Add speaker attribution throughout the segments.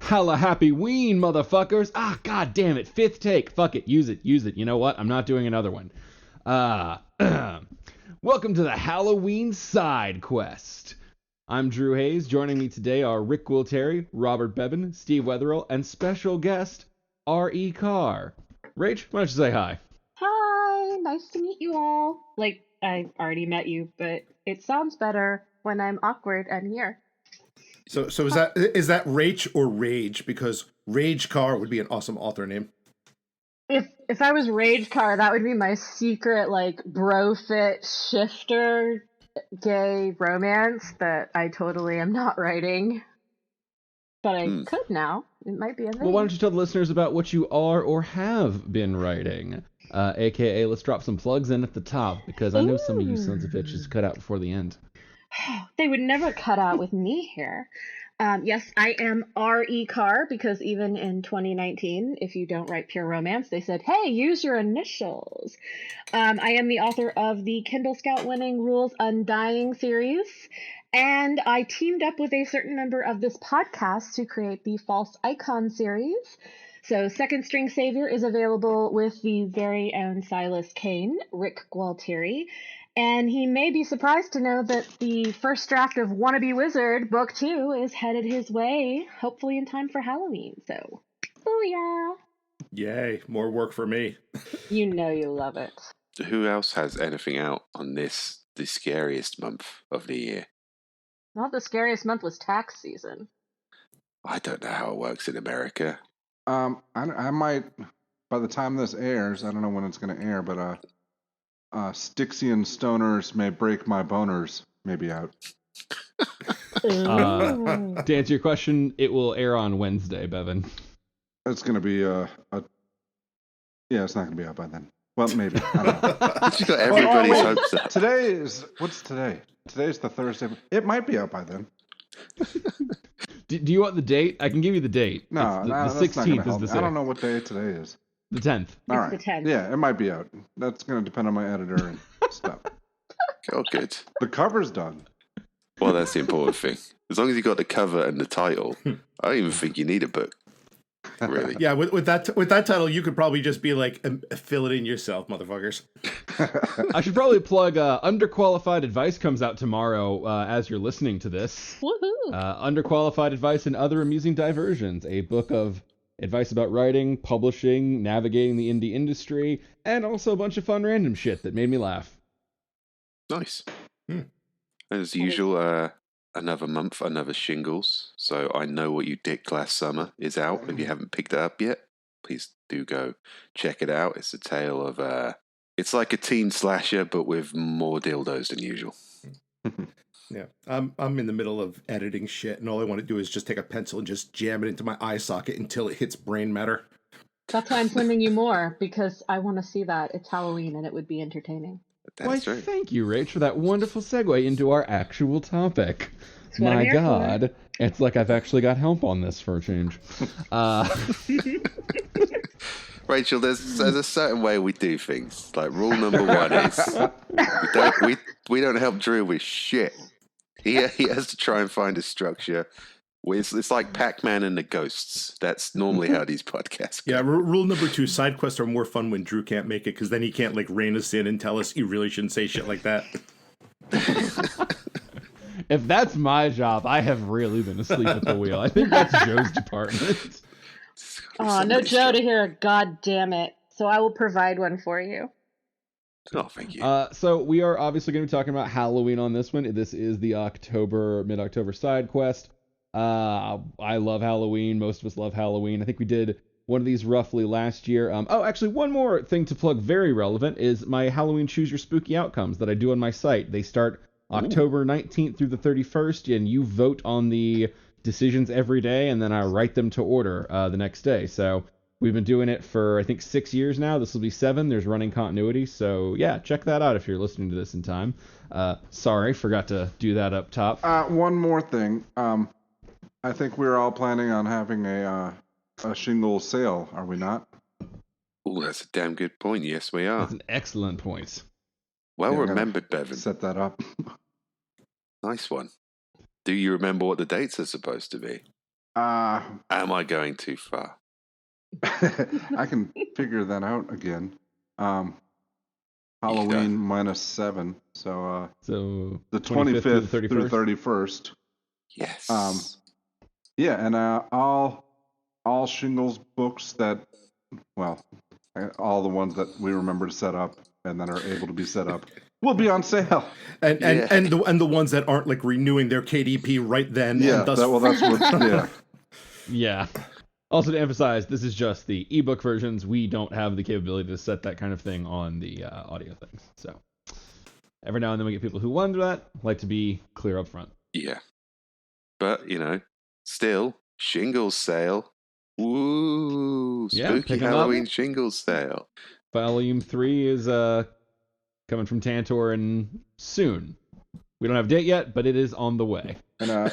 Speaker 1: Hella happy ween, motherfuckers. Ah, god damn it. Fifth take. Fuck it. Use it. You know what? I'm not doing another one. Welcome to the Halloween side quest. I'm Drew Hayes. Joining me today are Rick Gualtieri, Robert Bevan, Steve Wetherill, and special guest, R.E. Carr. Rach, why don't you say hi?
Speaker 2: Hi, nice to meet you all. Like, I already met you, but it sounds better when I'm awkward and here.
Speaker 3: So is that Rach or Rage? Because Rage Car would be an awesome author name.
Speaker 2: If I was Rage Car, that would be my secret, like, bro fit shifter gay romance that I totally am not writing. But I could now. It might be a thing.
Speaker 1: Well, why don't you tell the listeners about what you are or have been writing? AKA, let's drop some plugs in at the top, because I know some of you sons of bitches cut out before the end.
Speaker 2: They would never cut out with me here. Yes, I am R.E. Carr, because even in 2019, if you don't write pure romance, they said, hey, use your initials. I am the author of the Kindle Scout winning Rules Undying series, and I teamed up with a certain member of this podcast to create the False Icon series. So Second String Savior is available with the very own Silas Kane, Rick Gualtieri, and he may be surprised to know that the first draft of Wannabe Wizard, Book 2, is headed his way, hopefully in time for Halloween. So, booyah!
Speaker 3: Yay, more work for me.
Speaker 2: You know you love it.
Speaker 4: Who else has anything out on the scariest month of the year?
Speaker 2: Not the scariest month was tax season.
Speaker 4: I don't know how it works in America.
Speaker 5: I might, by the time this airs, I don't know when it's going to air, but Styxian Stoners May Break My Boners may be out.
Speaker 1: To answer your question, it will air on Wednesday, Bevan.
Speaker 5: It's going to be yeah, it's not going to be out by then. Well, maybe. I don't know.
Speaker 4: You got everybody's hopes up.
Speaker 5: What's today? Today's the Thursday. It might be out by then.
Speaker 1: Do you want the date? I can give you the date.
Speaker 5: No,
Speaker 1: the
Speaker 5: that's not
Speaker 1: 16th
Speaker 5: gonna
Speaker 1: is
Speaker 5: help
Speaker 1: the
Speaker 5: me.
Speaker 1: 6th.
Speaker 5: I don't know what day today is.
Speaker 1: The 10th.
Speaker 5: All
Speaker 2: It's
Speaker 5: right.
Speaker 2: the 10th.
Speaker 5: Yeah, it might be out. That's going to depend on my editor and stuff.
Speaker 4: Oh, good.
Speaker 5: The cover's done.
Speaker 4: Well, that's the important thing. As long as you got the cover and the title, I don't even think you need a book. Really?
Speaker 3: Yeah, with that title, you could probably just be like, fill it in yourself, motherfuckers.
Speaker 1: I should probably plug Underqualified Advice comes out tomorrow as you're listening to this.
Speaker 2: Woohoo!
Speaker 1: Underqualified Advice and Other Amusing Diversions, a book of advice about writing, publishing, navigating the indie industry, and also a bunch of fun random shit that made me laugh.
Speaker 4: Nice. As usual, another month, another Shingles. So I Know What You Dicked Last Summer is out. If you haven't picked it up yet, please do go check it out. It's a tale of it's like a teen slasher, but with more dildos than usual.
Speaker 3: Yeah, I'm in the middle of editing shit, and all I want to do is just take a pencil and just jam it into my eye socket until it hits brain matter.
Speaker 2: That's why I'm sending you more, because I want to see that. It's Halloween, and it would be entertaining.
Speaker 4: That's
Speaker 1: Why,
Speaker 4: true.
Speaker 1: thank you, Rach, for that wonderful segue into our actual topic.
Speaker 2: what I'm
Speaker 1: My
Speaker 2: here
Speaker 1: God, it's like I've actually got help on this for a change.
Speaker 4: Rachel, there's a certain way we do things. Like rule number one is we don't help Drew with shit. He has to try and find a structure. It's like Pac-Man and the Ghosts. That's normally how these podcasts go.
Speaker 3: Yeah, rule number 2, side quests are more fun when Drew can't make it, because then he can't like rein us in and tell us you really shouldn't say shit like that.
Speaker 1: If that's my job, I have really been asleep at the wheel. I think that's Joe's department.
Speaker 2: Oh, no Joe to hear a god damn it. So I will provide one for you.
Speaker 4: Oh, thank you.
Speaker 1: So we are obviously going to be talking about Halloween on this one. This is the mid-October side quest. I love Halloween. Most of us love Halloween. I think we did one of these roughly last year. Actually, one more thing to plug, very relevant, is my Halloween Choose Your Spooky Outcomes that I do on my site. They start October 19th through the 31st, and you vote on the decisions every day, and then I write them to order the next day. So we've been doing it for, I think, 6 years now. This will be 7. There's running continuity. So, yeah, check that out if you're listening to this in time. Sorry, forgot to do that up top.
Speaker 5: One more thing. I think we're all planning on having a shingle sale, are we not?
Speaker 4: Oh, that's a damn good point. Yes, we are.
Speaker 1: That's an excellent point.
Speaker 4: Well
Speaker 5: Yeah, we gotta
Speaker 4: remembered, Bevan.
Speaker 5: Set that up.
Speaker 4: Nice one. Do you remember what the dates are supposed to be? Am I going too far?
Speaker 5: I can figure that out again. Halloween -7, so
Speaker 1: So
Speaker 5: the
Speaker 1: 25th through the
Speaker 5: 25th through
Speaker 1: 31st.
Speaker 5: 31st.
Speaker 4: Yes.
Speaker 5: Yeah, and all shingles books that, well, all the ones that we remember to set up and that are able to be set up will be on sale.
Speaker 3: And the ones that aren't like renewing their KDP right then.
Speaker 5: Yeah,
Speaker 3: and thus
Speaker 5: that's what. Yeah.
Speaker 1: Yeah. Also to emphasize, this is just the ebook versions. We don't have the capability to set that kind of thing on the audio things. So every now and then we get people who wonder that. Like to be clear up front.
Speaker 4: Yeah. But, still, shingles sale. Woo!
Speaker 1: Yeah,
Speaker 4: Spooky
Speaker 1: pick 'em up.
Speaker 4: Halloween shingles sale.
Speaker 1: Volume 3 is coming from Tantor and soon. We don't have a date yet, but it is on the way.
Speaker 5: And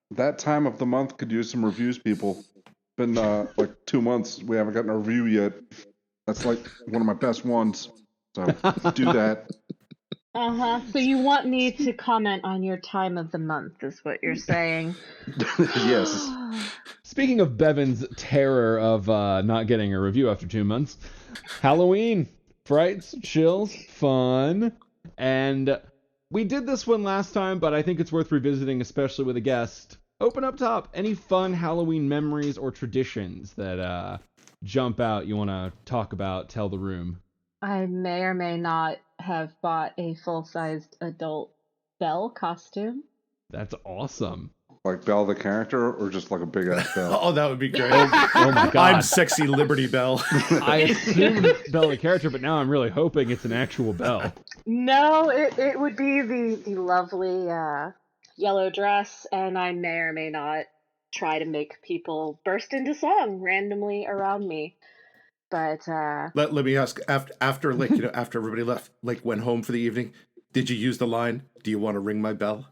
Speaker 5: that time of the month could use some reviews, people. Been like 2 months, we haven't gotten a review yet. That's like one of my best ones. So do that.
Speaker 2: So you want me to comment on your time of the month, is what you're saying?
Speaker 5: Yes.
Speaker 1: Speaking of Bevan's terror of not getting a review after 2 months, Halloween, frights, chills, fun, and we did this one last time, but I think it's worth revisiting, especially with a guest. Open up top. Any fun Halloween memories or traditions that jump out you want to talk about, tell the room?
Speaker 2: I may or may not have bought a full-sized adult Belle costume.
Speaker 1: That's awesome.
Speaker 5: Like Belle the character, or just like a big ass Belle?
Speaker 3: Oh, that would be great.
Speaker 1: Oh my god.
Speaker 3: I'm sexy Liberty Bell.
Speaker 1: I assumed Belle the character, but now I'm really hoping it's an actual Belle.
Speaker 2: No, it would be the lovely yellow dress, and I may or may not try to make people burst into song randomly around me. But
Speaker 3: Let me ask, after after everybody left, like went home for the evening, did you use the line, "Do you want to ring my bell"?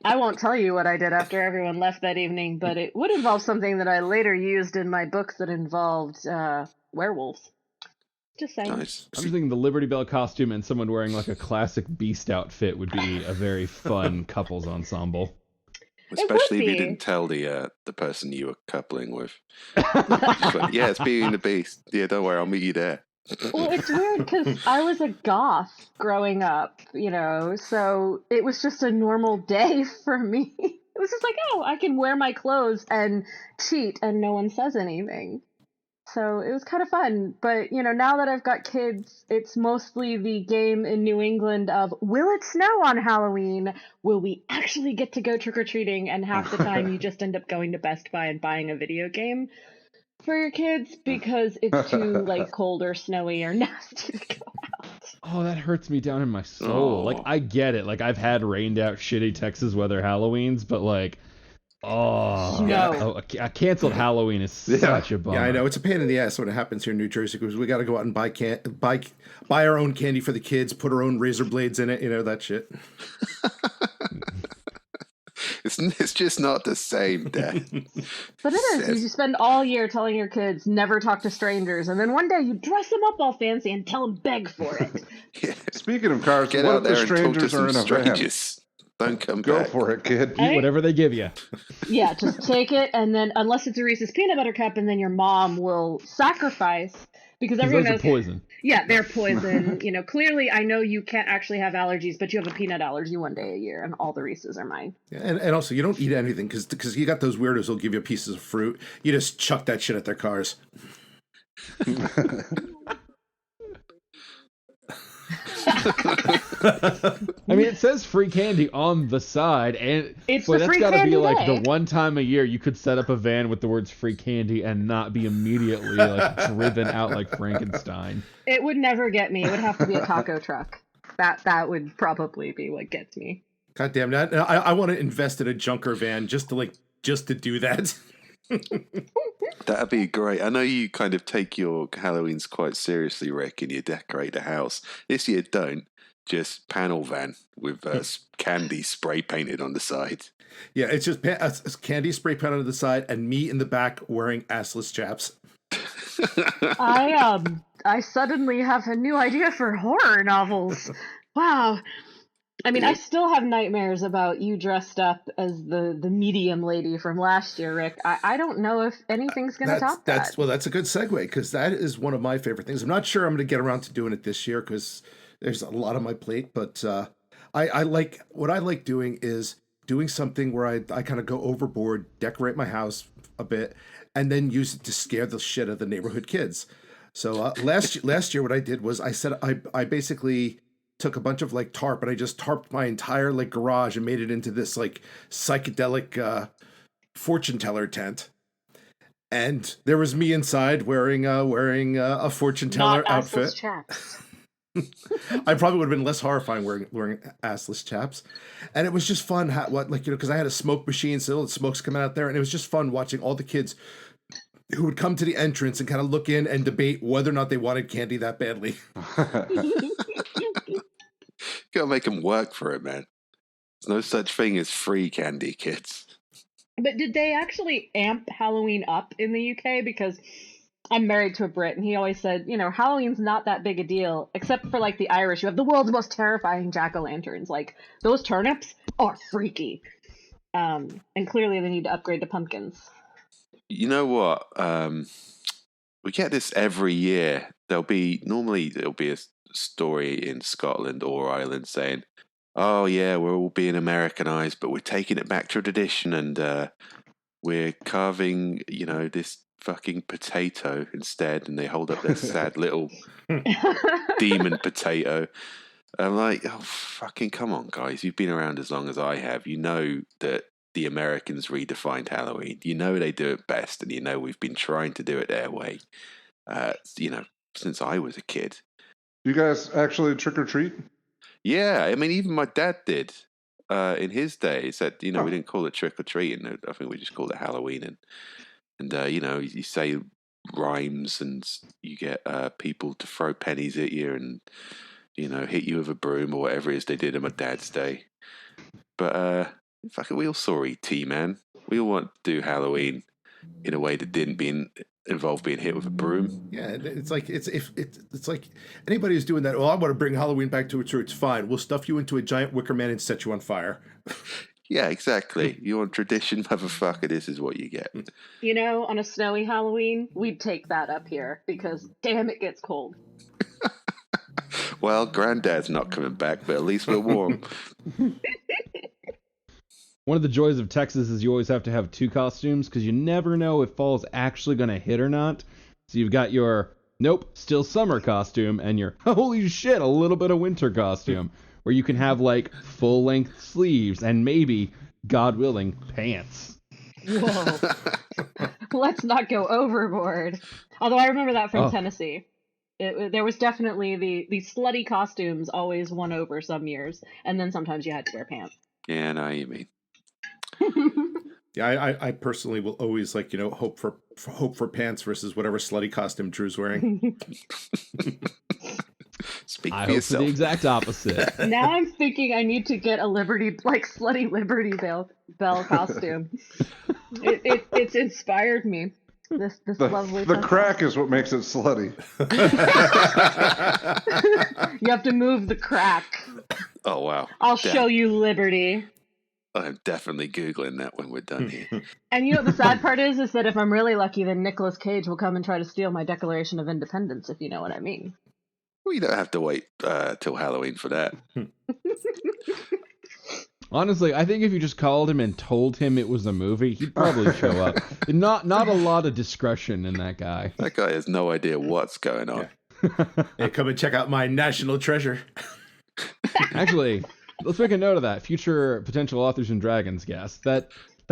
Speaker 2: I won't tell you what I did after everyone left that evening, but it would involve something that I later used in my books that involved werewolves. Just saying.
Speaker 4: Nice.
Speaker 1: I'm just thinking the Liberty Bell costume and someone wearing like a classic Beast outfit would be a very fun couples ensemble.
Speaker 4: Especially if you
Speaker 2: be.
Speaker 4: didn't tell the person you were coupling with. Just went, yeah, it's Beauty and the Beast. Yeah, don't worry, I'll meet you there.
Speaker 2: Well, it's weird because I was a goth growing up, so it was just a normal day for me. It was just like, oh, I can wear my clothes and cheat and no one says anything. So it was kind of fun. But, now that I've got kids, it's mostly the game in New England of, will it snow on Halloween? Will we actually get to go trick-or-treating? And half the time you just end up going to Best Buy and buying a video game for your kids because it's too cold or snowy or nasty to go out.
Speaker 1: Oh, that hurts me down in my soul.
Speaker 4: Oh.
Speaker 1: I get it. I've had rained out shitty Texas weather Halloweens, but a canceled Halloween is such a bummer.
Speaker 3: Yeah, I know. It's a pain in the ass when it happens here in New Jersey because we got to go out and buy our own candy for the kids, put our own razor blades in it, that shit.
Speaker 4: It's just not the same, Dad.
Speaker 2: But it is. You spend all year telling your kids never talk to strangers, and then one day you dress them up all fancy and tell them beg for it.
Speaker 4: Yeah.
Speaker 5: Speaking of cars,
Speaker 4: Get
Speaker 5: what
Speaker 4: out
Speaker 5: if the
Speaker 4: there and talk to
Speaker 5: strangers are in
Speaker 4: some
Speaker 5: a van?
Speaker 4: strangers. Don't come
Speaker 5: Go
Speaker 4: back.
Speaker 5: for it, kid.
Speaker 1: Eat whatever they give you.
Speaker 2: Yeah, just take it, and then unless it's a Reese's peanut butter cup, and then your mom will sacrifice because everyone
Speaker 1: Those
Speaker 2: knows.
Speaker 1: are poison.
Speaker 2: Yeah, they're poison. Clearly, I know you can't actually have allergies, but you have a peanut allergy one day a year, and all the Reese's are mine.
Speaker 3: Yeah, and also, you don't eat anything because you got those weirdos who'll give you pieces of fruit. You just chuck that shit at their cars.
Speaker 1: I mean, it says free candy on the side, and
Speaker 2: It's
Speaker 1: boy,
Speaker 2: the
Speaker 1: that's
Speaker 2: free
Speaker 1: gotta
Speaker 2: candy
Speaker 1: be like
Speaker 2: day.
Speaker 1: the one time a year you could set up a van with the words free candy and not be immediately driven out like Frankenstein.
Speaker 2: It would never get me. It would have to be a taco truck. That would probably be what gets me.
Speaker 3: God damn that! I want to invest in a junker van just to do that.
Speaker 4: That'd be great. I know you kind of take your Halloweens quite seriously, Rick, and you decorate the house. This year, don't. Just panel van with candy spray painted on the side.
Speaker 3: Yeah, it's just candy spray painted on the side and me in the back wearing assless chaps.
Speaker 2: I suddenly have a new idea for horror novels. Wow. I mean, I still have nightmares about you dressed up as the medium lady from last year, Rick. I don't know if anything's going to top that.
Speaker 3: That's a good segue because that is one of my favorite things. I'm not sure I'm going to get around to doing it this year because there's a lot on my plate, but I like what I like doing is doing something where I kind of go overboard, decorate my house a bit, and then use it to scare the shit out of the neighborhood kids. So last year, what I did was I basically took a bunch of like tarp and I just tarped my entire like garage and made it into this like psychedelic fortune teller tent. And there was me inside wearing a fortune teller
Speaker 2: Not
Speaker 3: outfit.
Speaker 2: assless chaps.
Speaker 3: I probably would have been less horrifying wearing assless chaps, and it was just fun. Because I had a smoke machine, so the smoke's coming out there, and it was just fun watching all the kids who would come to the entrance and kind of look in and debate whether or not they wanted candy that badly.
Speaker 4: Gotta make them work for it, man. There's no such thing as free candy, kids.
Speaker 2: But did they actually amp Halloween up in the UK? Because I'm married to a Brit, and he always said, Halloween's not that big a deal, except for, like, the Irish, who have the world's most terrifying jack-o'-lanterns. Like, those turnips are freaky. And clearly they need to upgrade to pumpkins.
Speaker 4: You know what? We get this every year. There'll be a story in Scotland or Ireland saying, "Oh yeah, we're all being Americanized, but we're taking it back to tradition, and we're carving, this fucking potato instead." And they hold up their sad little demon potato. I'm like, oh fucking come on, guys! You've been around as long as I have. You know that the Americans redefined Halloween. You know they do it best, and you know we've been trying to do it their way. Since I was a kid.
Speaker 5: You guys actually trick or treat?
Speaker 4: Yeah, I mean, even my dad did in his day. He said, we didn't call it trick or treating. I think we just called it Halloween. And you say rhymes, and you get people to throw pennies at you, and hit you with a broom or whatever it is they did on my dad's day. But fuck it, we all saw E.T., man. We all want to do Halloween in a way that didn't involve being hit with a broom.
Speaker 3: Yeah, it's like it's like anybody who's doing that. Well, I want to bring Halloween back to its roots. Fine, we'll stuff you into a giant wicker man and set you on fire.
Speaker 4: Yeah, exactly. You want tradition, motherfucker? This is what you get.
Speaker 2: On a snowy Halloween, we'd take that up here because damn, it gets cold.
Speaker 4: Well, Granddad's not coming back, but at least we're warm.
Speaker 1: One of the joys of Texas is you always have to have two costumes because you never know if fall's actually going to hit or not. So you've got your, nope, still summer costume, and your, holy shit, a little bit of winter costume, where you can have, like, full-length sleeves and maybe, God willing, pants.
Speaker 2: Whoa. Let's not go overboard. Although I remember that from Tennessee. There was definitely the slutty costumes always won over some years, and then sometimes you had to wear pants.
Speaker 4: Yeah, I know what you mean.
Speaker 3: Yeah, I personally will always hope for pants versus whatever slutty costume Drew's wearing.
Speaker 4: Speak
Speaker 1: I
Speaker 4: for
Speaker 1: hope
Speaker 4: yourself.
Speaker 1: for the exact opposite.
Speaker 2: Now I'm thinking I need to get a slutty Liberty Bell costume. It's inspired me. This lovely.
Speaker 5: The crack is what makes it slutty.
Speaker 2: You have to move the crack.
Speaker 4: Oh wow!
Speaker 2: I'll show you Liberty.
Speaker 4: I'm definitely Googling that when we're done here.
Speaker 2: And the sad part is that if I'm really lucky, then Nicolas Cage will come and try to steal my Declaration of Independence, if you know what I mean.
Speaker 4: Well, you don't have to wait till Halloween for that.
Speaker 1: Honestly, I think if you just called him and told him it was a movie, he'd probably show up. Not a lot of discretion in that guy.
Speaker 4: That guy has no idea what's going on.
Speaker 3: Yeah. Hey, come and check out my national treasure.
Speaker 1: Actually, let's make a note of that. Future potential authors and dragons guest. That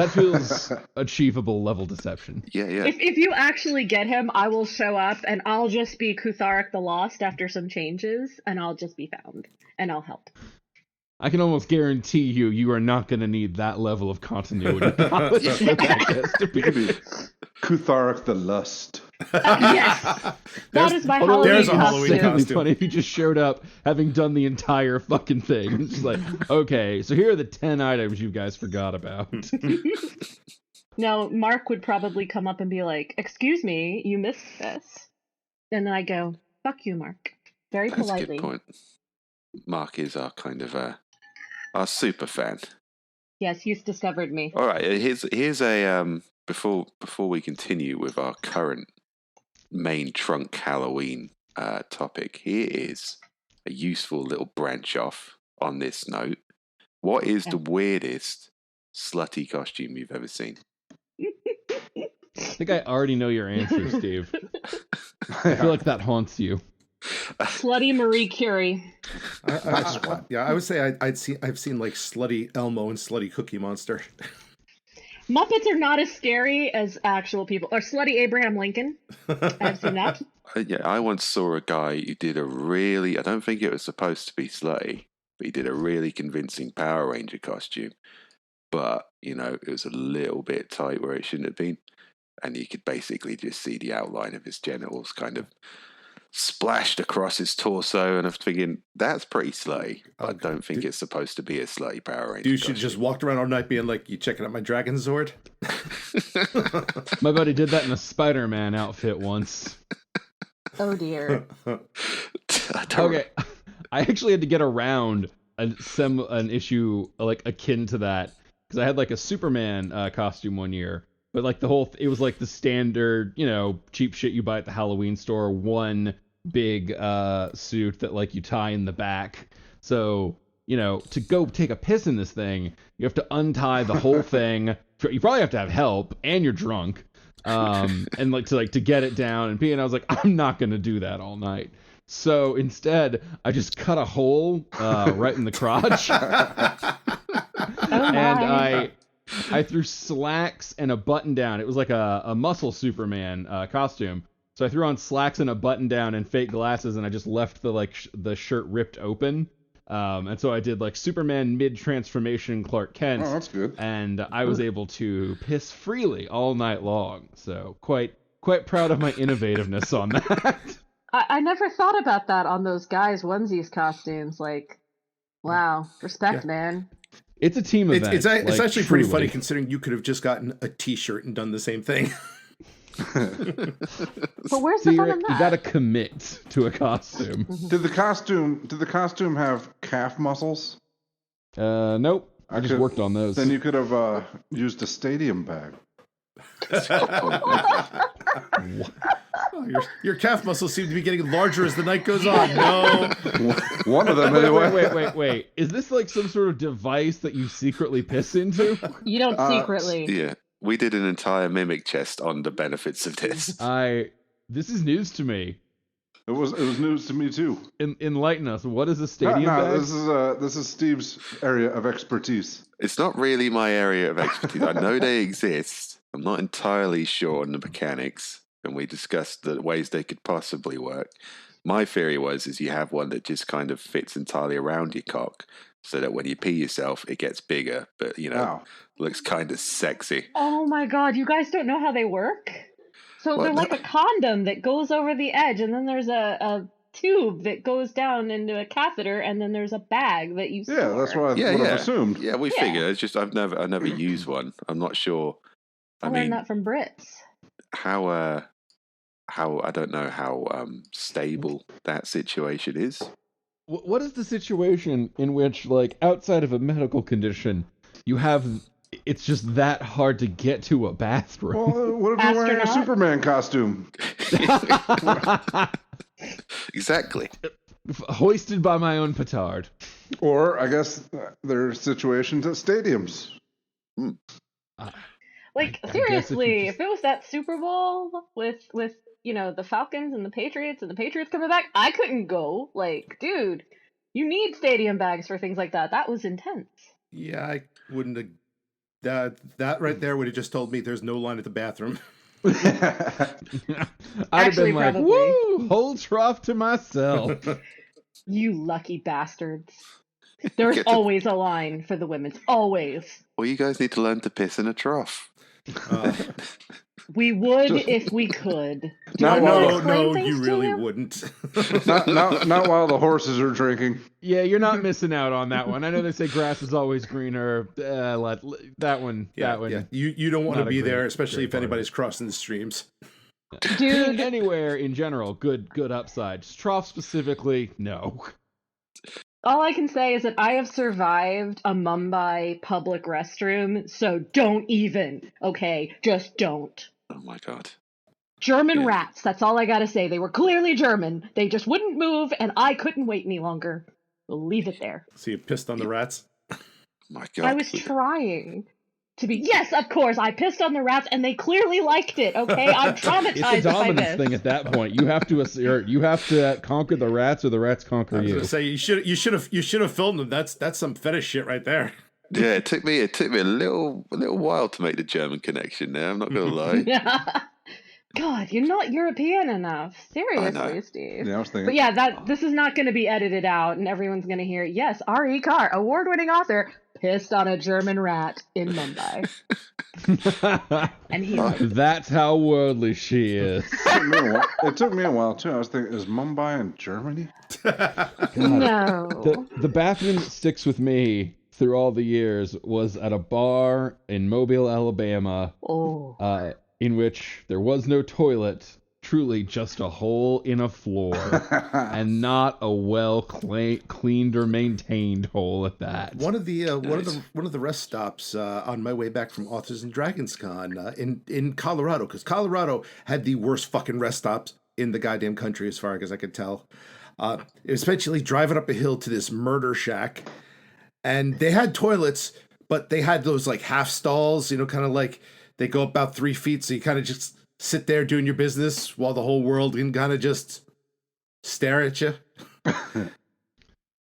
Speaker 1: feels achievable level deception.
Speaker 4: Yeah.
Speaker 2: If you actually get him, I will show up and I'll just be Kutharik the Lost after some changes, and I'll just be found and I'll help.
Speaker 1: I can almost guarantee you are not going to need that level of continuity knowledge for that guest to be.
Speaker 5: Kutharik the Lust.
Speaker 2: Yes, that is my Halloween
Speaker 3: there's a
Speaker 2: costume.
Speaker 3: Halloween
Speaker 1: It'd be
Speaker 3: costume.
Speaker 1: funny if you just showed up having done the entire fucking thing. It's just like, okay, so here are the 10 items you guys forgot about.
Speaker 2: No, Mark would probably come up and be like, "Excuse me, you missed this." And then I go, "Fuck you, Mark." Very
Speaker 4: That's
Speaker 2: politely.
Speaker 4: a good point. Mark is our kind of Our super fan.
Speaker 2: Yes, you've discovered me.
Speaker 4: All right, here's a before we continue with our current main trunk Halloween topic. Here is a useful little branch off on this note. What is the weirdest slutty costume you've ever seen?
Speaker 1: I think I already know your answer, Steve. I feel like that haunts you.
Speaker 2: Slutty Marie Curie.
Speaker 3: I would say I've seen like slutty Elmo and slutty Cookie Monster.
Speaker 2: Muppets are not as scary as actual people. Or slutty Abraham Lincoln. I've seen that.
Speaker 4: Yeah, I once saw a guy who did a really, I don't think it was supposed to be slutty, but he did a really convincing Power Ranger costume. But, you know, it was a little bit tight where it shouldn't have been. And you could basically just see the outline of his genitals kind of splashed across his torso. And I'm thinking, that's pretty slutty. I don't think it's supposed to be a slutty Power Ranger
Speaker 3: Dude, she just walked around all night being like, you checking out my Dragon Zord?
Speaker 1: My buddy did that in a Spider-Man outfit once.
Speaker 2: Oh, dear.
Speaker 1: Okay, I actually had to get around an issue like akin to that because I had like a Superman costume one year, but like it was like the standard, you know, cheap shit you buy at the Halloween store, one big suit that like you tie in the back. So, you know, to go take a piss in this thing, you have to untie the whole thing. You probably have to have help, and you're drunk, and to get it down and pee. And I was like, I'm not gonna do that all night. So instead, I just cut a hole right in the crotch, and I threw slacks and a button down. It was like a muscle Superman costume. So I threw on slacks and a button down and fake glasses, and I just left the shirt ripped open. And so I did like Superman mid-transformation Clark Kent.
Speaker 5: Oh, that's good.
Speaker 1: And I was able to piss freely all night long. So quite proud of my innovativeness on that.
Speaker 2: I never thought about that on those guys' onesies costumes. Like, wow, respect, man.
Speaker 1: It's a team event.
Speaker 3: It's actually
Speaker 1: truly.
Speaker 3: pretty funny considering you could have just gotten a T-shirt and done the same thing.
Speaker 2: But where's the fun in that?
Speaker 1: You gotta commit to a costume.
Speaker 5: Did the costume have calf muscles?
Speaker 1: Nope. I just worked on those.
Speaker 5: Then you could have used a stadium bag.
Speaker 3: Your calf muscles seem to be getting larger as the night goes on. No.
Speaker 5: One of them anyway.
Speaker 1: Wait. Is this like some sort of device that you secretly piss into?
Speaker 2: You don't secretly.
Speaker 4: Yeah. We did an entire mimic chest on the benefits of this.
Speaker 1: This is news to me.
Speaker 5: It was news to me too.
Speaker 1: Enlighten us. What is a stadium bag?
Speaker 5: This is Steve's area of expertise.
Speaker 4: It's not really my area of expertise. I know they exist. I'm not entirely sure on the mechanics, and we discussed the ways they could possibly work. My theory is you have one that just kind of fits entirely around your cock, so that when you pee yourself, it gets bigger, but, you know, looks kind of sexy.
Speaker 2: Oh my god, you guys don't know how they work? So they're like a condom that goes over the edge, and then there's a tube that goes down into a catheter, and then there's a bag that you store.
Speaker 5: Yeah, that's what I assumed.
Speaker 4: Yeah, we figured. It's just I've never used one. I'm not sure.
Speaker 2: I learned that from Brits.
Speaker 4: How I don't know how stable that situation is.
Speaker 1: What is the situation in which, like, outside of a medical condition, it's just that hard to get to a bathroom?
Speaker 5: Well, what if you're wearing a Superman costume?
Speaker 4: Exactly.
Speaker 1: Hoisted by my own petard.
Speaker 5: Or, I guess, there are situations at stadiums.
Speaker 2: Seriously, if it was that Super Bowl with you know, the Falcons and the Patriots coming back, I couldn't go. Like, dude, you need stadium bags for things like that. That was intense.
Speaker 3: Yeah, I wouldn't have. That right there would have just told me there's no line at the bathroom.
Speaker 1: I'd have been like, woo, whole trough to myself.
Speaker 2: You lucky bastards. There's always a line for the women's. Always.
Speaker 4: Well, you guys need to learn to piss in a trough.
Speaker 2: We would if we could.
Speaker 3: No, you really wouldn't.
Speaker 5: not while the horses are drinking.
Speaker 1: Yeah, you're not missing out on that one. I know they say grass is always greener. That one.
Speaker 3: Yeah. You don't want to be there, especially if anybody's crossing the streams.
Speaker 2: Dude,
Speaker 1: anywhere in general, good upside. Just trough specifically, no.
Speaker 2: All I can say is that I have survived a Mumbai public restroom, so don't even, okay? Just don't.
Speaker 4: Oh my god.
Speaker 2: German
Speaker 4: Yeah.
Speaker 2: rats, that's all I gotta say. They were clearly German. They just wouldn't move, and I couldn't wait any longer. We'll leave it there.
Speaker 3: So you pissed on the rats?
Speaker 4: My god.
Speaker 2: I was trying to be. Yes, of course, I pissed on the rats, and they clearly liked it, okay? I'm
Speaker 1: It's
Speaker 2: traumatized
Speaker 1: a
Speaker 2: by
Speaker 1: dominance
Speaker 2: this.
Speaker 1: thing at that point. You have to assert, you have to conquer the rats, or the rats conquer
Speaker 3: I was
Speaker 1: you.
Speaker 3: gonna say you should have filmed them. That's some fetish shit right there.
Speaker 4: Yeah, it took me a little while to make the German connection there, I'm not gonna lie.
Speaker 2: God, you're not European enough.
Speaker 4: I
Speaker 2: Seriously,
Speaker 4: know.
Speaker 2: Steve.
Speaker 5: Yeah, I was thinking.
Speaker 2: But yeah, this is not going to be edited out, and everyone's going to hear, yes, R.E. Carr, award-winning author, pissed on a German rat in Mumbai. And he liked it.
Speaker 1: That's how worldly she is.
Speaker 5: It took me a while too. I was thinking, is Mumbai in Germany?
Speaker 2: No.
Speaker 1: The bathroom that sticks with me through all the years was at a bar in Mobile, Alabama,
Speaker 2: Oh.
Speaker 1: in which there was no toilet, truly just a hole in a floor, and not a well cleaned or maintained hole at that.
Speaker 3: One of the
Speaker 4: Nice.
Speaker 3: one of the rest stops on my way back from Authors and Dragons Con in Colorado, because Colorado had the worst fucking rest stops in the goddamn country, as far as I could tell. Especially driving up a hill to this murder shack, and they had toilets, but they had those like half stalls, kind of like they go about 3 feet, so you kind of just sit there doing your business while the whole world can kind of just stare at you.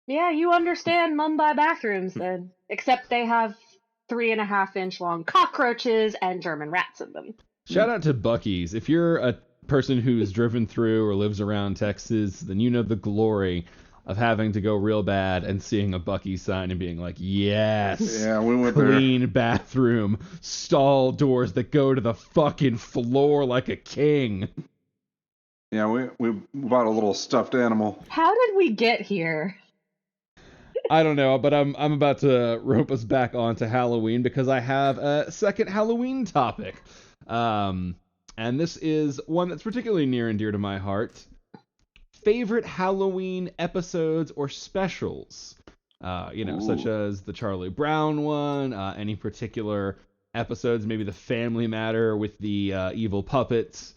Speaker 2: Yeah, you understand Mumbai bathrooms then. Except they have 3.5-inch long cockroaches and German rats in them.
Speaker 1: Shout out to Buc-ee's. If you're a person who's driven through or lives around Texas, then you know the glory of having to go real bad and seeing a Buc-ee's sign and being like, yes,
Speaker 5: Yeah, we went there.
Speaker 1: clean bathroom, stall doors that go to the fucking floor like a king.
Speaker 5: Yeah, we bought a little stuffed animal.
Speaker 2: How did we get here?
Speaker 1: I don't know, but I'm about to rope us back onto Halloween because I have a second Halloween topic. And this is one that's particularly near and dear to my heart. Favorite Halloween episodes or specials? Such as the Charlie Brown one, any particular episodes, maybe the Family Matter with the evil puppets,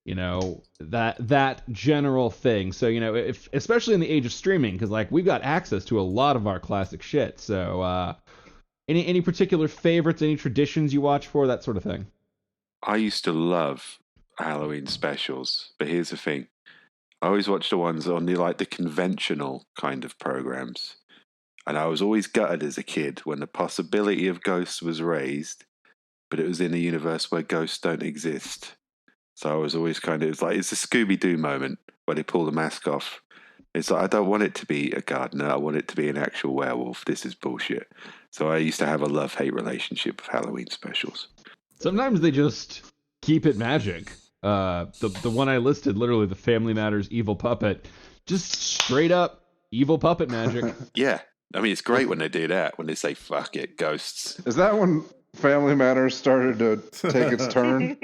Speaker 1: that general thing. So, if especially in the age of streaming, because like we've got access to a lot of our classic shit. So, any particular favorites, any traditions you watch for, that sort of thing?
Speaker 4: I used to love Halloween specials, but here's the thing. I always watched the ones on the conventional kind of programs. And I was always gutted as a kid when the possibility of ghosts was raised, but it was in a universe where ghosts don't exist. So I was always it's a Scooby-Doo moment where they pull the mask off. It's like, I don't want it to be a gardener. I want it to be an actual werewolf. This is bullshit. So I used to have a love-hate relationship with Halloween specials.
Speaker 1: Sometimes they just keep it magic. The one I listed, literally the Family Matters evil puppet, just straight up evil puppet magic.
Speaker 4: Yeah. I mean, it's great when they do that, when they say, fuck it, ghosts.
Speaker 5: Is that when Family Matters started to take its turn?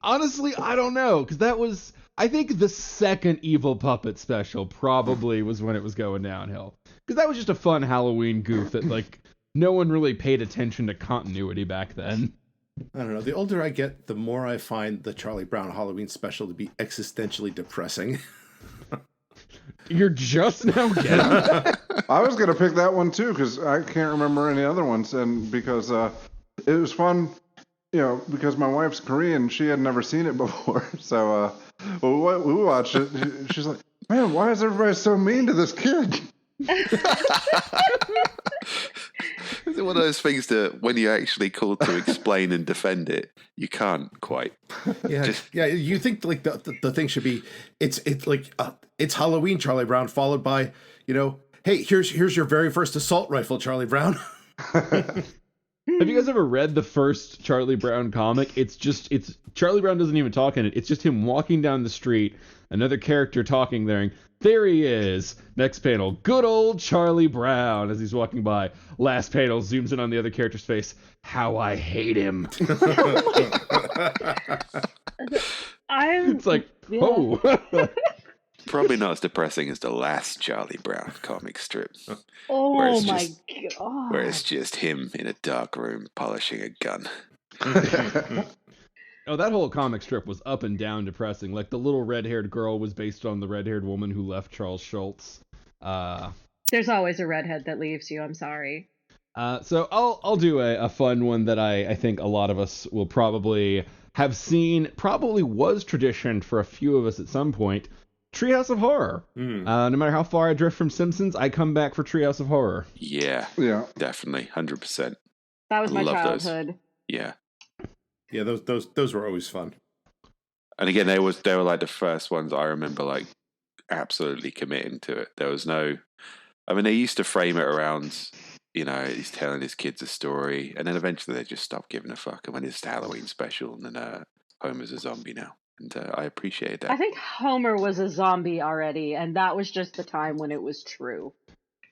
Speaker 1: Honestly, I don't know, because that was, I think the second evil puppet special probably was when it was going downhill. Because that was just a fun Halloween goof that, no one really paid attention to continuity back then.
Speaker 3: I don't know. The older I get, the more I find the Charlie Brown Halloween special to be existentially depressing.
Speaker 1: You're just now getting that?
Speaker 5: I was going to pick that one too because I can't remember any other ones, and because it was fun, because my wife's Korean, she had never seen it before, so when we watched it. She's like, "Man, why is everybody so mean to this kid?"
Speaker 4: Is it one of those things that when you're actually called to explain and defend it, you can't quite?
Speaker 3: Yeah, yeah. You think the thing should be it's Halloween, Charlie Brown, followed by hey, here's your very first assault rifle, Charlie Brown.
Speaker 1: Have you guys ever read the first Charlie Brown comic? It's Charlie Brown doesn't even talk in it. It's just him walking down the street, another character talking there he is. Next panel, good old Charlie Brown as he's walking by. Last panel zooms in on the other character's face. How I hate him.
Speaker 2: It's
Speaker 1: like,
Speaker 2: yeah.
Speaker 1: oh.
Speaker 4: Probably not as depressing as the last Charlie Brown comic strip, where
Speaker 2: Oh
Speaker 4: it's
Speaker 2: my
Speaker 4: just
Speaker 2: god.
Speaker 4: where it's just him in a dark room polishing a gun.
Speaker 1: Oh, that whole comic strip was up and down depressing. Like the little red-haired girl was based on the red-haired woman who left Charles Schultz.
Speaker 2: There's always a redhead that leaves you. I'm sorry.
Speaker 1: So I'll do a fun one that I think a lot of us will probably have seen. Probably was tradition for a few of us at some point. Treehouse of Horror. No matter how far I drift from Simpsons, I come back for Treehouse of Horror.
Speaker 4: Yeah,
Speaker 5: Yeah.
Speaker 4: definitely, 100%.
Speaker 2: That was
Speaker 4: I
Speaker 2: my
Speaker 4: love those.
Speaker 2: childhood.
Speaker 4: Yeah,
Speaker 3: Yeah, those were always fun.
Speaker 4: and again, they were like the first ones I remember like absolutely committing to it. There was no, I mean, they used to frame it around, he's telling his kids a story, and then eventually they just stopped giving a fuck. And when it's the Halloween special, and then Homer's a zombie now, and I appreciate that.
Speaker 2: I think Homer was a zombie already, and that was just the time when it was true.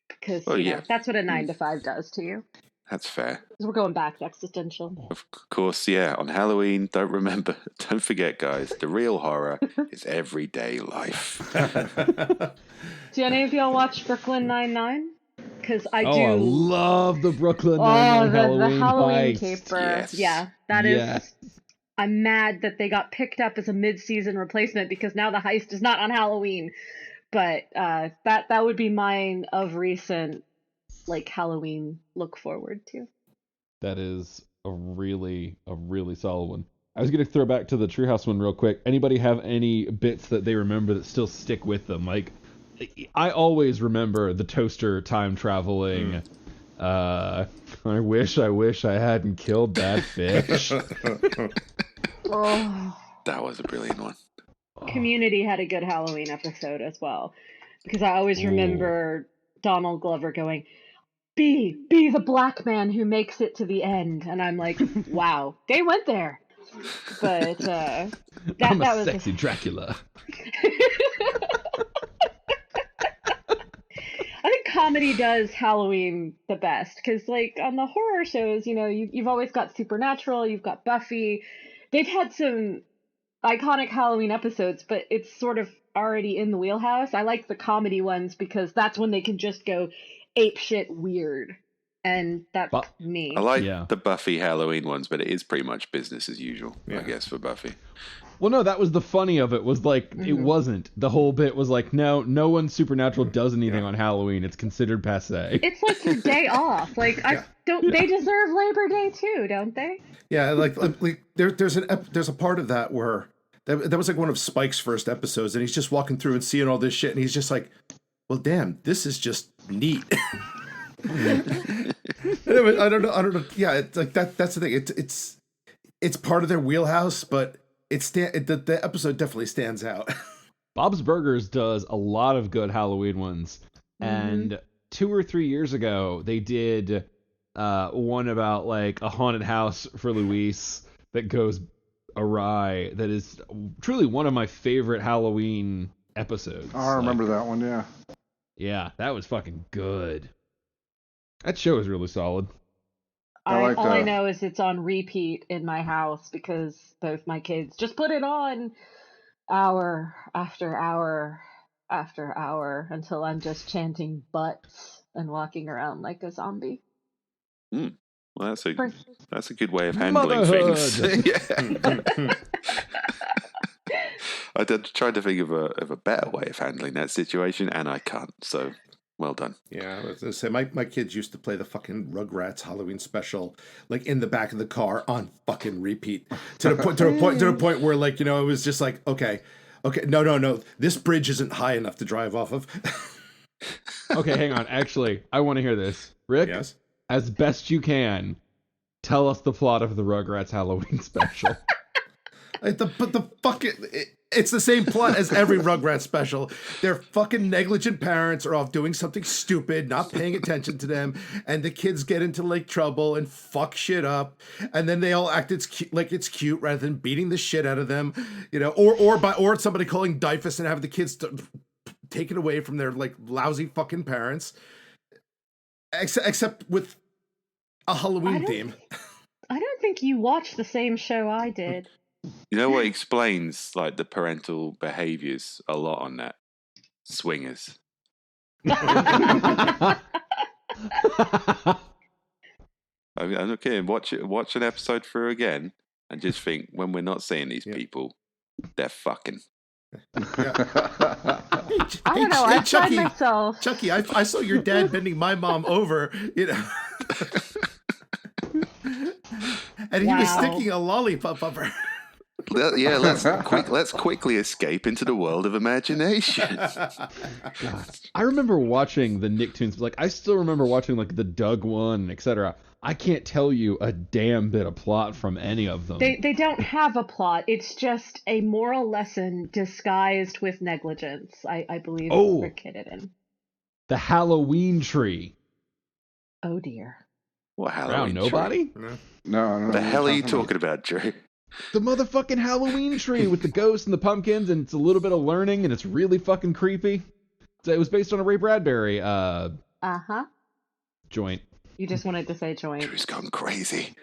Speaker 2: Because that's what a 9 to 5 does to you.
Speaker 4: That's fair.
Speaker 2: We're going back to existential.
Speaker 4: Of course, yeah. On Halloween, don't forget, guys, the real horror is everyday life.
Speaker 2: Do any of y'all watch Brooklyn Nine-Nine? Because I do.
Speaker 1: I love the Brooklyn Nine-Nine
Speaker 2: the Halloween
Speaker 1: heist.
Speaker 2: caper.
Speaker 4: Yes.
Speaker 2: Yeah, that is.
Speaker 1: Yes.
Speaker 2: I'm mad that they got picked up as a mid-season replacement because now the heist is not on Halloween. But that would be mine of recent, like, Halloween look forward to.
Speaker 1: That is a really solid one. I was going to throw back to the Treehouse one real quick. Anybody have any bits that they remember that still stick with them? Like, I always remember the toaster time traveling. I wish I hadn't killed that fish.
Speaker 2: Oh.
Speaker 4: That was a brilliant one.
Speaker 2: Community had a good Halloween episode as well. Because I always remember Donald Glover going, be the black man who makes it to the end. And I'm like, wow, they went there. But
Speaker 1: I'm
Speaker 2: that
Speaker 1: a
Speaker 2: was
Speaker 1: sexy Dracula.
Speaker 2: I think comedy does Halloween the best because, like, on the horror shows, you've always got Supernatural, you've got Buffy. They've had some iconic Halloween episodes, but it's sort of already in the wheelhouse. I like the comedy ones because that's when they can just go apeshit weird, and that's me.
Speaker 4: I like the Buffy Halloween ones, but it is pretty much business as usual, I guess, for Buffy.
Speaker 1: Well, no, that was the funny of it, was like, it wasn't. The whole bit was like, no one supernatural does anything on Halloween. It's considered passé.
Speaker 2: It's like your day off. Like, they deserve Labor Day too, don't they?
Speaker 3: Yeah, like there's a part of that where that was like one of Spike's first episodes, and he's just walking through and seeing all this shit, and he's just like, well, damn, this is just neat. I don't know. Yeah, it's like that's the thing. It's part of their wheelhouse, but the episode definitely stands out.
Speaker 1: Bob's Burgers does a lot of good Halloween ones, and 2 or 3 years ago they did one about like a haunted house for Luis that goes awry. That is truly one of my favorite Halloween episodes.
Speaker 5: Oh, I remember that one. Yeah.
Speaker 2: Yeah,
Speaker 1: that was fucking good. That show is really solid.
Speaker 2: All I know is it's on repeat in my house because both my kids just put it on hour after hour after hour until I'm just chanting butts and walking around like a zombie.
Speaker 4: Well, that's a good way of handling things. I tried to think of a better way of handling that situation, and I can't. So, well done.
Speaker 3: Yeah, I was gonna say my kids used to play the fucking Rugrats Halloween special like in the back of the car on fucking repeat to the point where, like, it was just like, okay, no, this bridge isn't high enough to drive off of.
Speaker 1: Okay, hang on. Actually, I want to hear this. Rick,
Speaker 3: yes?
Speaker 1: As best you can, tell us the plot of the Rugrats Halloween special.
Speaker 3: It's the same plot as every Rugrats special. Their fucking negligent parents are off doing something stupid, not paying attention to them, and the kids get into like trouble and fuck shit up, and then they all act it's cute rather than beating the shit out of them, or somebody calling Dyfus and having the kids taken away from their like lousy fucking parents. Except with a Halloween theme.
Speaker 2: I don't think you watched the same show I did.
Speaker 4: You know what explains like the parental behaviors a lot on that Swingers. I mean, I'm not kidding. Watch an episode through again, and just think when we're not seeing these people, they're fucking.
Speaker 3: Yeah.
Speaker 2: I don't know. I find
Speaker 3: Chucky,
Speaker 2: myself.
Speaker 3: Chucky, I saw your dad bending my mom over, you know, and he was
Speaker 2: Wow.
Speaker 3: sticking a lollipop up her.
Speaker 4: Yeah, let's quickly escape into the world of imagination.
Speaker 1: God. I remember watching the Nicktoons. Like, I still remember watching like the Doug one, etc. I can't tell you a damn bit of plot from any of them.
Speaker 2: They don't have a plot. It's just a moral lesson disguised with negligence. I believe
Speaker 1: Oh.
Speaker 2: Rick hit it in.
Speaker 1: The Halloween tree.
Speaker 2: Oh dear.
Speaker 4: What
Speaker 1: Wow,
Speaker 4: Halloween?
Speaker 1: nobody?
Speaker 5: No, I don't know
Speaker 4: What the
Speaker 5: what
Speaker 4: hell are
Speaker 5: you're
Speaker 4: you talking about, Drew?
Speaker 1: The motherfucking Halloween tree with the ghosts and the pumpkins, and it's a little bit of learning, and it's really fucking creepy. So it was based on a Ray Bradbury
Speaker 2: Uh-huh.
Speaker 1: joint.
Speaker 2: You just wanted to say joint.
Speaker 4: Drew's gone crazy.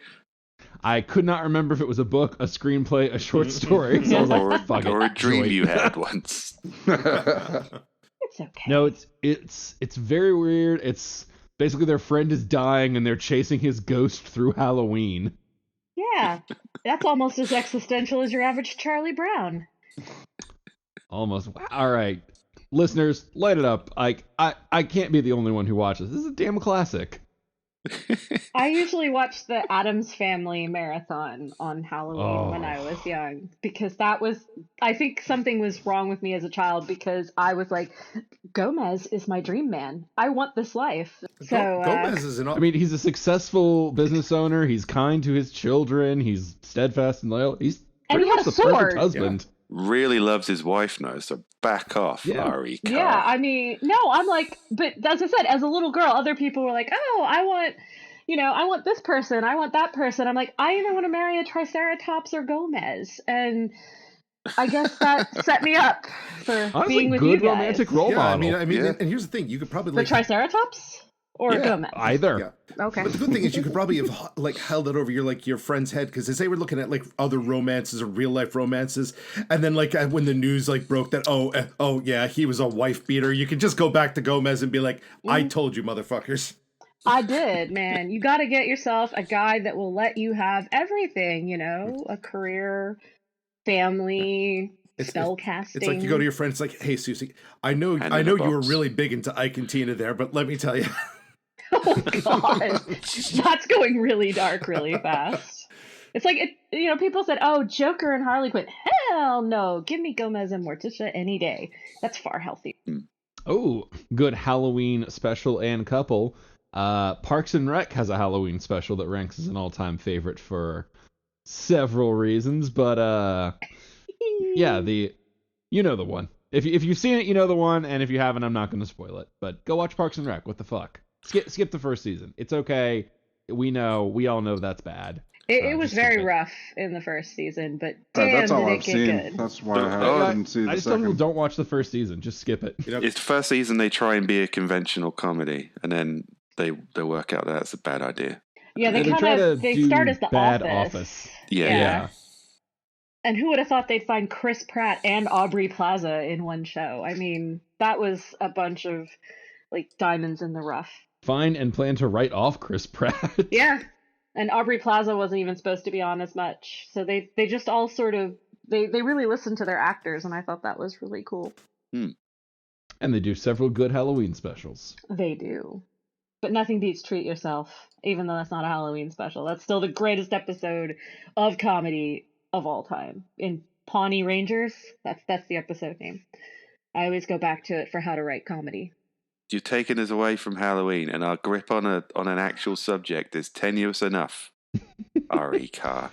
Speaker 1: I could not remember if it was a book, a screenplay, a short story. So I was like, fuck it.
Speaker 4: Or a dream
Speaker 1: joint.
Speaker 4: you had once.
Speaker 2: It's okay.
Speaker 1: No, it's very weird. It's basically their friend is dying and they're chasing his ghost through Halloween.
Speaker 2: Yeah. That's almost as existential as your average Charlie Brown.
Speaker 1: Almost. All right. Listeners, light it up. I can't be the only one who watches. This is a damn classic.
Speaker 2: I usually watch the Addams Family marathon on Halloween when I was young because I think something was wrong with me as a child because I was like, Gomez is my dream man. I want this life. So
Speaker 3: Gomez is an.
Speaker 1: I mean, he's a successful business owner. He's kind to his children. He's steadfast and loyal. He's
Speaker 2: And
Speaker 1: pretty
Speaker 2: he had
Speaker 1: much
Speaker 2: a
Speaker 1: the perfect
Speaker 2: sword.
Speaker 1: husband.
Speaker 4: Really loves his wife now, so back off,
Speaker 1: Yeah.
Speaker 4: Ari Carr.
Speaker 2: yeah, I mean, no, I'm like, but as I said, as a little girl, other people were like, oh, I want this person, I want that person. I'm like, I either want to marry a Triceratops or Gomez, and I guess that set me up for
Speaker 1: Honestly,
Speaker 2: being with you
Speaker 1: good
Speaker 2: guys.
Speaker 1: romantic role
Speaker 3: Yeah, I
Speaker 1: model.
Speaker 3: mean,
Speaker 4: Yeah.
Speaker 3: and here's the thing: you could probably
Speaker 2: The
Speaker 3: like.
Speaker 2: Triceratops or
Speaker 3: Yeah.
Speaker 2: Gomez?
Speaker 1: Either.
Speaker 3: Yeah.
Speaker 2: Okay.
Speaker 3: But the good thing is you could probably have like held it over your friend's head because as they were looking at like other romances or real life romances, and then like when the news like broke that oh yeah he was a wife beater, you could just go back to Gomez and be like, I told you, motherfuckers.
Speaker 2: I did, man. You got to get yourself a guy that will let you have everything, a career, family, spell casting.
Speaker 3: It's like you go to your friend, it's like, hey Susie, I know
Speaker 4: And
Speaker 3: you
Speaker 4: in a
Speaker 3: were
Speaker 4: box.
Speaker 3: really big into Ike and Tina there, but let me tell you.
Speaker 2: Oh god, that's going really dark really fast. It's like people said, "Oh, Joker and Harley Quinn." Hell no, give me Gomez and Morticia any day. That's far healthier.
Speaker 1: Oh, good Halloween special and couple. Parks and Rec has a Halloween special that ranks as an all-time favorite for several reasons, but yeah, you know the one. If you've seen it, you know the one, and if you haven't, I'm not going to spoil it. But go watch Parks and Rec. What the fuck? Skip the first season. It's okay. We all know that's bad.
Speaker 2: It was
Speaker 1: just
Speaker 2: very
Speaker 1: skip it.
Speaker 2: rough in the first season, but damn,
Speaker 5: That's all
Speaker 2: did
Speaker 5: I've
Speaker 2: it get
Speaker 5: seen.
Speaker 2: good.
Speaker 5: That's why
Speaker 4: Oh,
Speaker 5: I didn't see
Speaker 1: I
Speaker 5: the
Speaker 1: just tell people
Speaker 5: second.
Speaker 1: don't watch the first season. Just skip it.
Speaker 4: It's the first season they try and be a conventional comedy, and then they work out that's a bad idea.
Speaker 2: Yeah,
Speaker 1: They try to
Speaker 2: they
Speaker 1: do
Speaker 2: start as the
Speaker 1: bad
Speaker 2: Office.
Speaker 4: Yeah.
Speaker 2: And who would have thought they'd find Chris Pratt and Aubrey Plaza in one show? I mean, that was a bunch of like diamonds in the rough.
Speaker 1: Find and plan to write off Chris Pratt.
Speaker 2: Yeah. And Aubrey Plaza wasn't even supposed to be on as much. So they just all sort of they really listened to their actors, and I thought that was really cool.
Speaker 1: And they do several good Halloween specials.
Speaker 2: They do. But nothing beats Treat Yourself, even though that's not a Halloween special. That's still the greatest episode of comedy of all time. In Pawnee Rangers, that's the episode name. I always go back to it for how to write comedy.
Speaker 4: You've taken us away from Halloween, and our grip on an actual subject is tenuous enough. Ari Carr.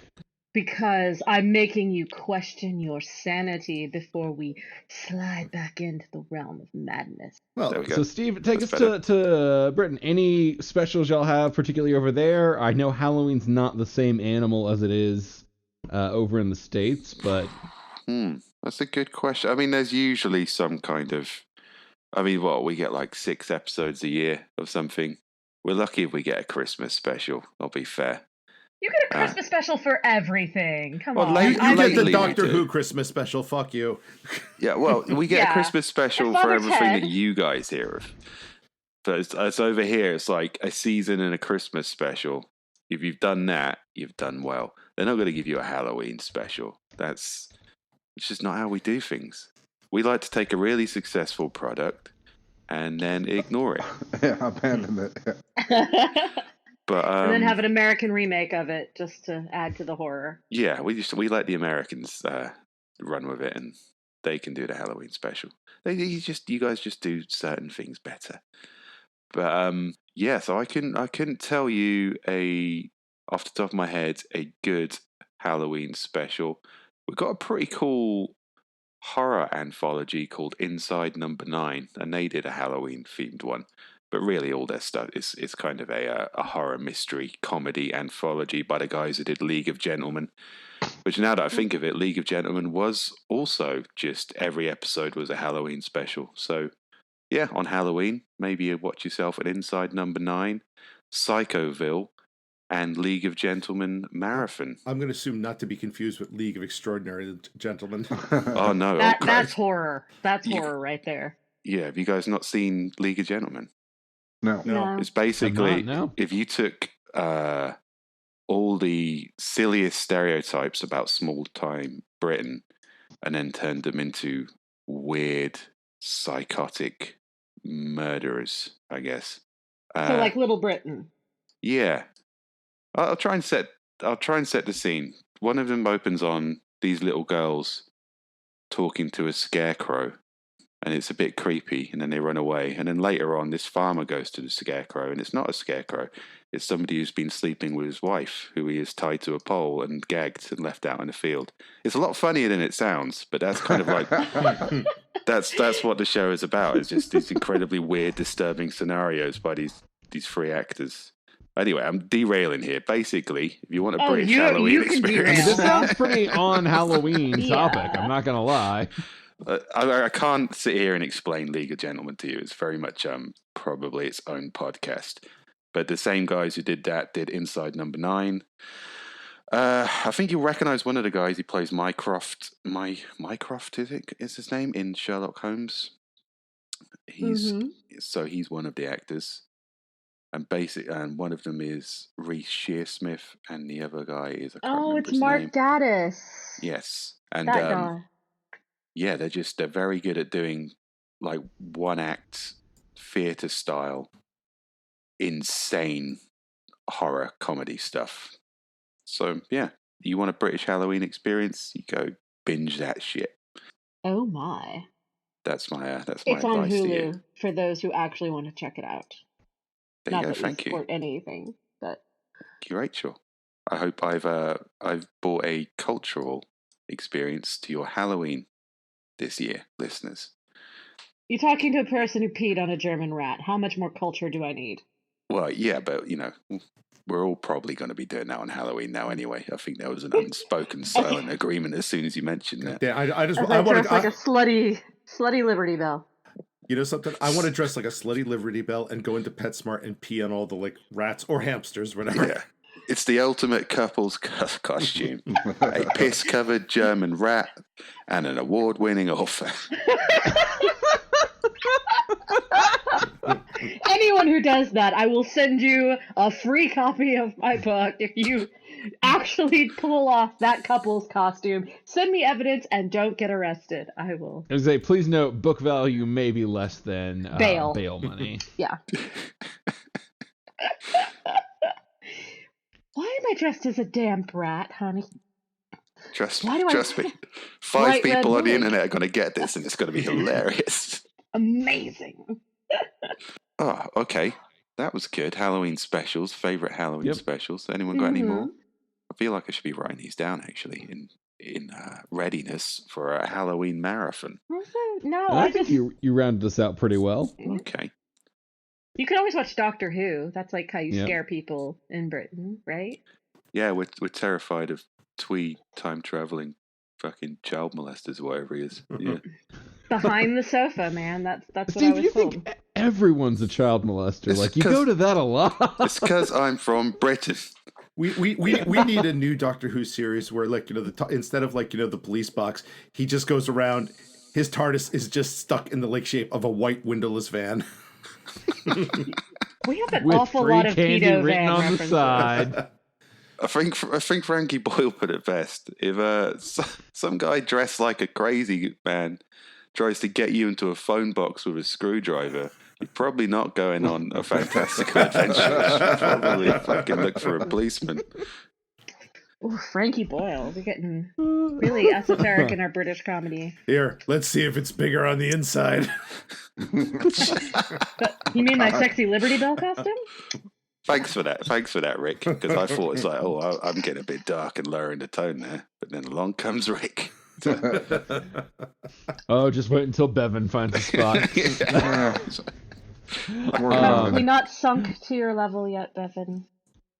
Speaker 2: Because I'm making you question your sanity before we slide back into the realm of madness.
Speaker 3: Well,
Speaker 4: There we go.
Speaker 1: So Steve, take
Speaker 4: That's
Speaker 1: us
Speaker 4: better.
Speaker 1: to Britain. Any specials y'all have, particularly over there? I know Halloween's not the same animal as it is over in the States, but
Speaker 4: That's a good question. I mean, there's usually some kind of... I mean, we get like 6 episodes a year of something. We're lucky if we get a Christmas special, I'll be fair.
Speaker 2: You get a Christmas special for everything. Come
Speaker 4: Well,
Speaker 2: on.
Speaker 3: You get
Speaker 4: lately
Speaker 3: the
Speaker 4: we
Speaker 3: Doctor
Speaker 4: do.
Speaker 3: Who Christmas special. Fuck you.
Speaker 4: Yeah, well, we get a
Speaker 2: Yeah.
Speaker 4: Christmas special
Speaker 2: And
Speaker 4: for
Speaker 2: Father
Speaker 4: everything
Speaker 2: Ted.
Speaker 4: that you guys hear of. But it's over here. It's like a season and a Christmas special. If you've done that, you've done well. They're not going to give you a Halloween special. It's just not how we do things. We like to take a really successful product and then ignore it.
Speaker 5: Yeah, abandon it. Yeah.
Speaker 4: But
Speaker 2: And then have an American remake of it just to add to the horror.
Speaker 4: yeah, we let the Americans run with it, and they can do the Halloween special. You guys just do certain things better. But yeah, so I couldn't tell you off the top of my head a good Halloween special. We've got a pretty cool horror anthology called Inside Number 9, and they did a Halloween themed one. But really, all their stuff is kind of a horror mystery comedy anthology by the guys who did League of Gentlemen. Which, now that I think of it, League of Gentlemen was also just every episode was a Halloween special. So yeah, on Halloween, maybe you watch yourself an Inside Number 9, Psychoville, and League of Gentlemen Marathon.
Speaker 3: I'm going to assume not to be confused with League of Extraordinary Gentlemen.
Speaker 4: Oh no,
Speaker 2: That's horror. That's horror right there.
Speaker 4: Yeah, have you guys not seen League of Gentlemen?
Speaker 5: No.
Speaker 4: It's basically
Speaker 1: no.
Speaker 4: if you took all the silliest stereotypes about small-time Britain and then turned them into weird, psychotic murderers, I guess.
Speaker 2: So like Little Britain.
Speaker 4: Yeah, I'll try and set the scene. One of them opens on these little girls talking to a scarecrow, and it's a bit creepy, and then they run away. And then later on, this farmer goes to the scarecrow, and it's not a scarecrow. It's somebody who's been sleeping with his wife, who he is tied to a pole and gagged and left out in the field. It's a lot funnier than it sounds, but that's kind of like that's what the show is about. It's just these incredibly weird, disturbing scenarios by these three actors. Anyway, I'm derailing here. Basically, if you want a British Halloween
Speaker 2: you can
Speaker 4: experience,
Speaker 2: derail.
Speaker 1: This sounds pretty on Halloween
Speaker 2: Yeah.
Speaker 1: topic. I'm not gonna lie.
Speaker 4: I can't sit here and explain League of Gentlemen to you. It's very much probably its own podcast. But the same guys who did that did Inside Number 9. I think you'll recognize one of the guys. He plays Mycroft. Mycroft is his name in Sherlock Holmes. He's one of the actors. And one of them is Reece Shearsmith, and the other guy is I can't remember
Speaker 2: it's
Speaker 4: his
Speaker 2: Mark
Speaker 4: name.
Speaker 2: Gaddis.
Speaker 4: Yes, and
Speaker 2: That guy.
Speaker 4: yeah, they're very good at doing like one act theater style, insane horror comedy stuff. So yeah, you want a British Halloween experience? You go binge that shit.
Speaker 2: Oh my.
Speaker 4: That's my
Speaker 2: It's
Speaker 4: advice
Speaker 2: on
Speaker 4: to you.
Speaker 2: Hulu for those who actually want to check it out.
Speaker 4: There
Speaker 2: Not
Speaker 4: you go.
Speaker 2: that
Speaker 4: Thank
Speaker 2: we
Speaker 4: you.
Speaker 2: support anything, but
Speaker 4: Thank you, Rachel. I hope I've brought a cultural experience to your Halloween this year, listeners.
Speaker 2: you're talking to a person who peed on a German rat. How much more culture do I need?
Speaker 4: Well, yeah, but we're all probably going to be doing that on Halloween now anyway. I think there was an unspoken silent agreement as soon as you mentioned that.
Speaker 3: Yeah, I
Speaker 2: As I
Speaker 3: want
Speaker 2: dress like a slutty Liberty Bell.
Speaker 3: You know something? I want to dress like a slutty Liberty Bell and go into PetSmart and pee on all the like rats or hamsters, whatever.
Speaker 4: Yeah. It's the ultimate couple's costume. A piss-covered German rat and an award-winning author.
Speaker 2: Anyone who does that, I will send you a free copy of my book if you actually pull off that couple's costume. Send me evidence and don't get arrested. I will.
Speaker 1: I was say, please note, book value may be less than
Speaker 2: Bail.
Speaker 1: money.
Speaker 2: Yeah. Why am I dressed as a damn rat, honey?
Speaker 4: Trust
Speaker 2: Why do I-
Speaker 4: me. 5
Speaker 2: Bright red
Speaker 4: people on the
Speaker 2: wig.
Speaker 4: internet are going to get this, and it's going to be hilarious.
Speaker 2: Amazing.
Speaker 4: Oh, okay. That was good. Halloween specials. Favorite Halloween
Speaker 1: Yep.
Speaker 4: specials. Anyone got any more?
Speaker 2: Mhm.
Speaker 4: I feel like I should be writing these down, actually, in readiness for a Halloween marathon.
Speaker 2: No,
Speaker 1: And I think you rounded this out pretty well.
Speaker 4: Okay.
Speaker 2: You can always watch Doctor Who. That's like how you
Speaker 1: Yep.
Speaker 2: scare people in Britain, right?
Speaker 4: Yeah, we're terrified of Twee time-traveling fucking child molesters, whatever he is. Yeah.
Speaker 2: Behind the sofa, man. That's what
Speaker 1: Steve,
Speaker 2: I
Speaker 1: you
Speaker 2: was told.
Speaker 1: think everyone's a child molester?
Speaker 4: It's
Speaker 1: Like, you
Speaker 4: 'cause-
Speaker 1: go to that a lot.
Speaker 4: It's because I'm from Britain.
Speaker 3: We need a new Doctor Who series where, like, instead of, like, the police box, he just goes around. His TARDIS is just stuck in the like shape of a white windowless van.
Speaker 2: We have an
Speaker 1: With
Speaker 2: awful
Speaker 1: free
Speaker 2: lot of
Speaker 1: candy
Speaker 2: pedo
Speaker 1: written
Speaker 2: van
Speaker 1: on the
Speaker 2: references.
Speaker 1: side.
Speaker 4: I think Frankie Boyle put it best. If some guy dressed like a crazy man tries to get you into a phone box with a screwdriver, you're probably not going on a fantastical adventure. You should probably fucking look for a policeman.
Speaker 2: Ooh, Frankie Boyle. We're getting really esoteric in our British comedy.
Speaker 3: Here, let's see if it's bigger on the inside.
Speaker 2: But you mean my sexy Liberty Bell costume?
Speaker 4: Thanks for that, Rick. Because I thought it's like, I'm getting a bit dark and lowering the tone there. But then along comes Rick.
Speaker 1: Oh, just wait until Bevan finds a spot.
Speaker 2: Have we not sunk to your level yet, Bevan?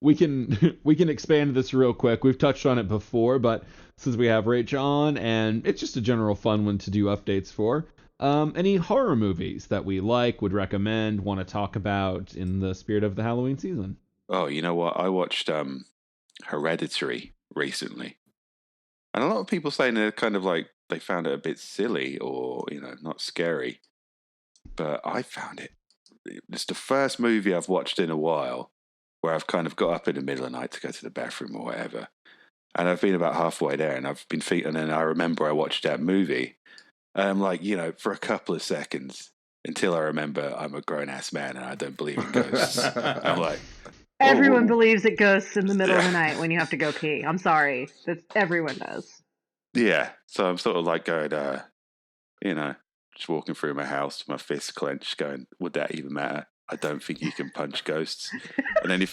Speaker 1: We can expand this real quick. We've touched on it before, but since we have Rach on, and it's just a general fun one to do updates for. Any horror movies that we like, would recommend, want to talk about in the spirit of the Halloween season?
Speaker 4: Oh, you know what? I watched Hereditary recently. And a lot of people saying they're kind of like, they found it a bit silly or, not scary. But I found it's the first movie I've watched in a while where I've kind of got up in the middle of the night to go to the bathroom or whatever. And I've been about halfway there and I've been and then I remember I watched that movie. And I'm like, for a couple of seconds until I remember I'm a grown-ass man and I don't believe in ghosts. I'm like...
Speaker 2: Everyone believes it ghosts in the middle of the night when you have to go pee. I'm sorry. Everyone does.
Speaker 4: Yeah. So I'm sort of like going, just walking through my house, my fists clenched, going, would that even matter? I don't think you can punch ghosts. And then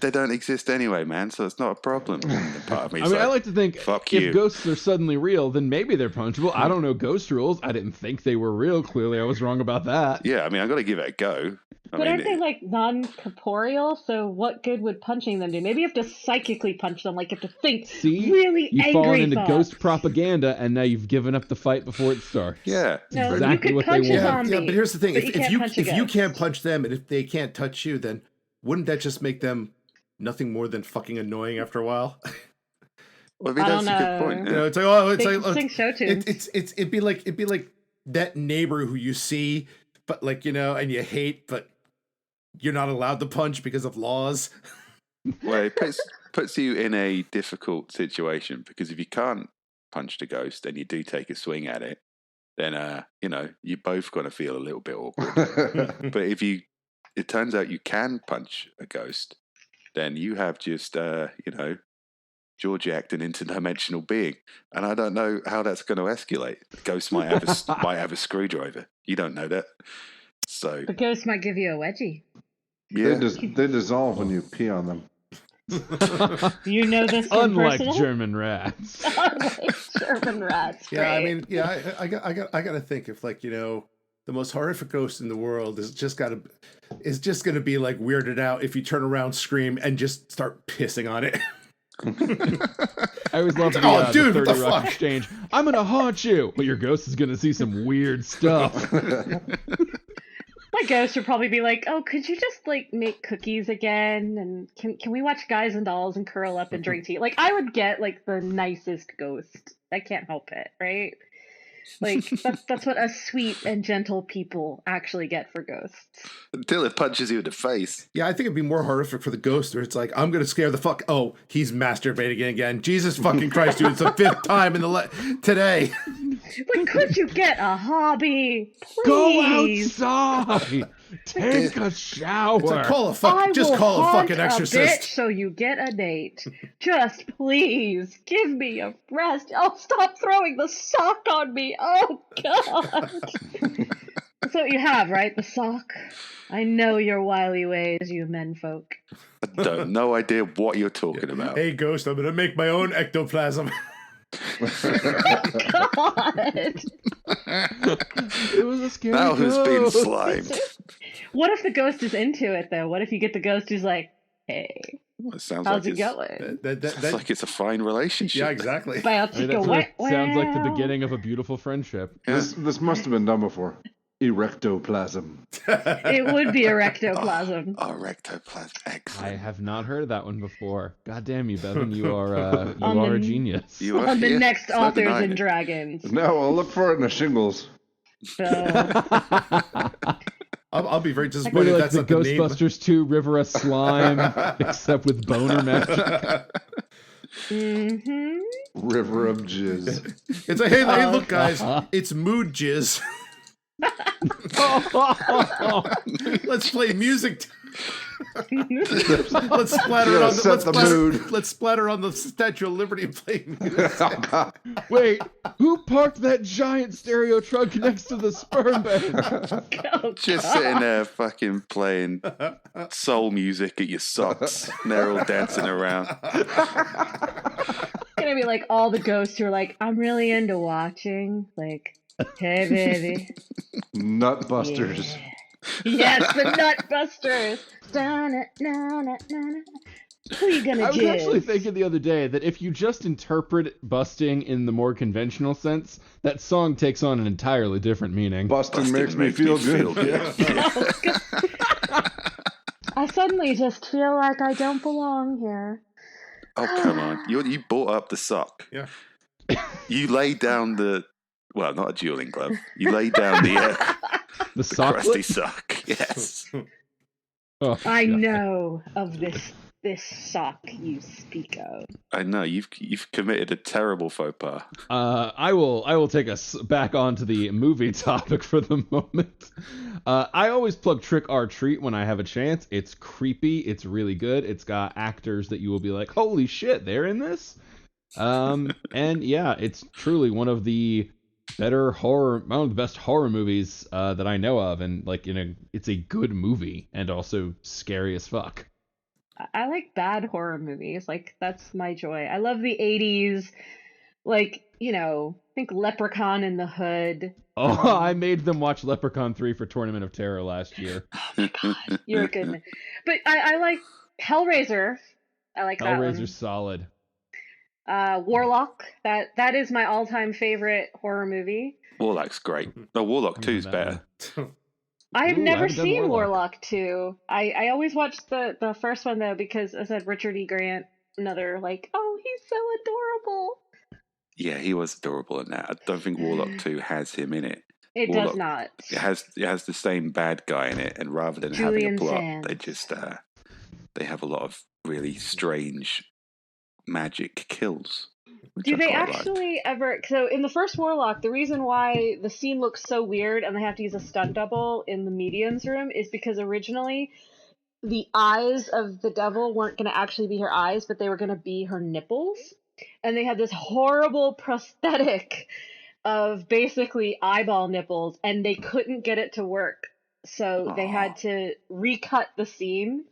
Speaker 4: they don't exist anyway, man, so it's not a problem. And part of me
Speaker 1: I like to think if ghosts are suddenly real, then maybe they're punchable. I don't know ghost rules. I didn't think they were real. Clearly, I was wrong about that.
Speaker 4: Yeah, I got to give it a go.
Speaker 2: But aren't they like non-corporeal? So what good would punching them do? Maybe you have to psychically punch them. Like you have to think really angry
Speaker 1: you've fallen into
Speaker 2: thoughts.
Speaker 1: Ghost propaganda, and now you've given up the fight before it starts.
Speaker 4: Yeah,
Speaker 2: no,
Speaker 1: exactly what they want.
Speaker 3: Yeah, but here's the thing: if you can't punch them, and if they can't touch you, then wouldn't that just make them nothing more than fucking annoying after a while?
Speaker 4: Well, that's a good point. Yeah.
Speaker 3: It's
Speaker 2: sing show tunes.
Speaker 3: It'd be like that neighbor who you see, but and you hate, but you're not allowed to punch because of laws.
Speaker 4: Well, it puts you in a difficult situation because if you can't punch the ghost and you do take a swing at it, then you're both going to feel a little bit awkward. But if it turns out you can punch a ghost, then you have just George-jacked an interdimensional being, and I don't know how that's going to escalate. The ghost might have a screwdriver. You don't know that. So
Speaker 2: the ghost might give you a wedgie.
Speaker 4: Yeah,
Speaker 5: they dissolve when you pee on them.
Speaker 2: You know this from
Speaker 1: Unlike
Speaker 2: personal?
Speaker 1: German rats.
Speaker 2: Unlike German rats. Great.
Speaker 3: Yeah, I got to think if the most horrific ghost in the world is just going to be like weirded out if you turn around, scream, and just start pissing on it.
Speaker 1: I always love the 30 Rock exchange. I'm gonna haunt you, but your ghost is gonna see some weird stuff.
Speaker 2: My ghost would probably be like, "Oh, could you just make cookies again? And can we watch Guys and Dolls and curl up and drink tea?" Like I would get the nicest ghost. I can't help it, right? That's what us sweet and gentle people actually get for ghosts.
Speaker 4: Until it punches you in the face.
Speaker 3: Yeah, I think it'd be more horrific for the ghost, or it's like, I'm gonna scare the fuck. Oh, he's masturbating again. Jesus fucking Christ, dude! It's the 5th time today.
Speaker 2: Could you get a hobby? Please?
Speaker 1: Go outside. Take a shower.
Speaker 3: It's like, call a fucking exorcist.
Speaker 2: Bitch so you get a date. Just please give me a rest. Oh, stop throwing the sock on me. Oh God. That's what you have, right? The sock. I know your wily ways, you menfolk.
Speaker 4: I don't no idea what you're talking about.
Speaker 3: Hey, ghost, I'm gonna make my own ectoplasm.
Speaker 2: God.
Speaker 1: It was a scary
Speaker 4: Now who's been
Speaker 1: ghost.
Speaker 4: slimed?
Speaker 2: What if the ghost is into it though? What if you get the ghost who's like, "Hey,
Speaker 4: Well, it sounds
Speaker 2: how's
Speaker 4: like
Speaker 2: it going?"
Speaker 4: Sounds like it's a fine relationship.
Speaker 3: Yeah, exactly.
Speaker 2: About to
Speaker 1: That
Speaker 2: go
Speaker 1: sort of sounds like the beginning of a beautiful friendship.
Speaker 4: Yeah.
Speaker 5: This must have been done before. Erectoplasm.
Speaker 2: It would be erectoplasm.
Speaker 4: Oh, rectoplasm.
Speaker 1: I
Speaker 4: Excellent.
Speaker 1: have not heard of that one before. God damn you, Bevan. You are
Speaker 2: On the-
Speaker 1: a genius.
Speaker 4: You are,
Speaker 2: On the
Speaker 4: yeah,
Speaker 2: next
Speaker 4: it's no
Speaker 2: Authors
Speaker 4: denying
Speaker 2: and
Speaker 4: it.
Speaker 2: Dragons.
Speaker 5: No, I'll look for it in the shingles.
Speaker 2: So
Speaker 3: I'll be very
Speaker 1: Maybe
Speaker 3: disappointed.
Speaker 1: like
Speaker 3: That's
Speaker 1: the
Speaker 3: not the name.
Speaker 1: Ghostbusters 2 River of Slime, except with boner magic.
Speaker 5: River of Jizz.
Speaker 3: It's like, hey, look, guys, it's mood jizz. Let's play music. Let's splatter it on let's splatter on the Statue of Liberty and play music.
Speaker 1: Wait, who parked that giant stereo truck next to the sperm bank?
Speaker 2: Oh,
Speaker 4: Just
Speaker 2: God.
Speaker 4: sitting there fucking playing soul music at your socks. And they're all dancing around.
Speaker 2: It's gonna be like all the ghosts who are like, I'm really into watching. Like, hey, baby.
Speaker 5: Nutbusters.
Speaker 2: Yeah. Yes, the Nutbusters. Who you gonna
Speaker 1: I was
Speaker 2: jizz?
Speaker 1: actually thinking the other day that if you just interpret busting in the more conventional sense, that song takes on an entirely different meaning.
Speaker 5: Busting makes me feel good.
Speaker 4: Yeah.
Speaker 2: I suddenly just feel like I don't belong here.
Speaker 4: Oh, come on. You brought up the sock.
Speaker 3: Yeah.
Speaker 4: You laid down well, not a dueling glove. You laid down the
Speaker 1: The
Speaker 4: crusty
Speaker 1: socklet?
Speaker 4: sock. Yes.
Speaker 1: Oh,
Speaker 2: I
Speaker 1: God.
Speaker 2: know of this sock you speak of.
Speaker 4: I know. You've committed a terrible faux pas.
Speaker 1: I will take us back onto the movie topic for the moment. I always plug Trick or Treat when I have a chance. It's creepy. It's really good. It's got actors that you will be like, holy shit, they're in this. And yeah, it's truly one of the best horror movies that I know of, and like it's a good movie and also scary as fuck.
Speaker 2: I like bad horror movies. Like, that's my joy. I love the 80s. Like, I think Leprechaun in the Hood.
Speaker 1: Oh, I made them watch Leprechaun 3 for Tournament of Terror last year.
Speaker 2: You're a good man. But I like Hellraiser. I like that one.
Speaker 1: Hellraiser's solid.
Speaker 2: Warlock. That is my all-time favorite horror movie.
Speaker 4: Warlock's great. No, Warlock 2's better.
Speaker 2: I've
Speaker 1: Ooh, I
Speaker 2: never
Speaker 1: haven't done
Speaker 2: seen
Speaker 1: Warlock.
Speaker 2: Warlock 2. I always watched the first one, though, because I said Richard E. Grant, another, like, oh, he's so adorable.
Speaker 4: Yeah, he was adorable in that. I don't think Warlock 2 has him in it.
Speaker 2: It
Speaker 4: Warlock,
Speaker 2: does not.
Speaker 4: It has the same bad guy in it, and rather than
Speaker 2: Julian
Speaker 4: having a plot,
Speaker 2: Sands.
Speaker 4: they just they have a lot of really strange magic kills. which
Speaker 2: Do
Speaker 4: I
Speaker 2: they
Speaker 4: quite liked.
Speaker 2: actually ever? So in the first Warlock, the reason why the scene looks so weird and they have to use a stunt double in the medium's room is because originally the eyes of the devil weren't going to actually be her eyes, but they were going to be her nipples. And they had this horrible prosthetic of basically eyeball nipples, and they couldn't get it to work. So they had to recut the scene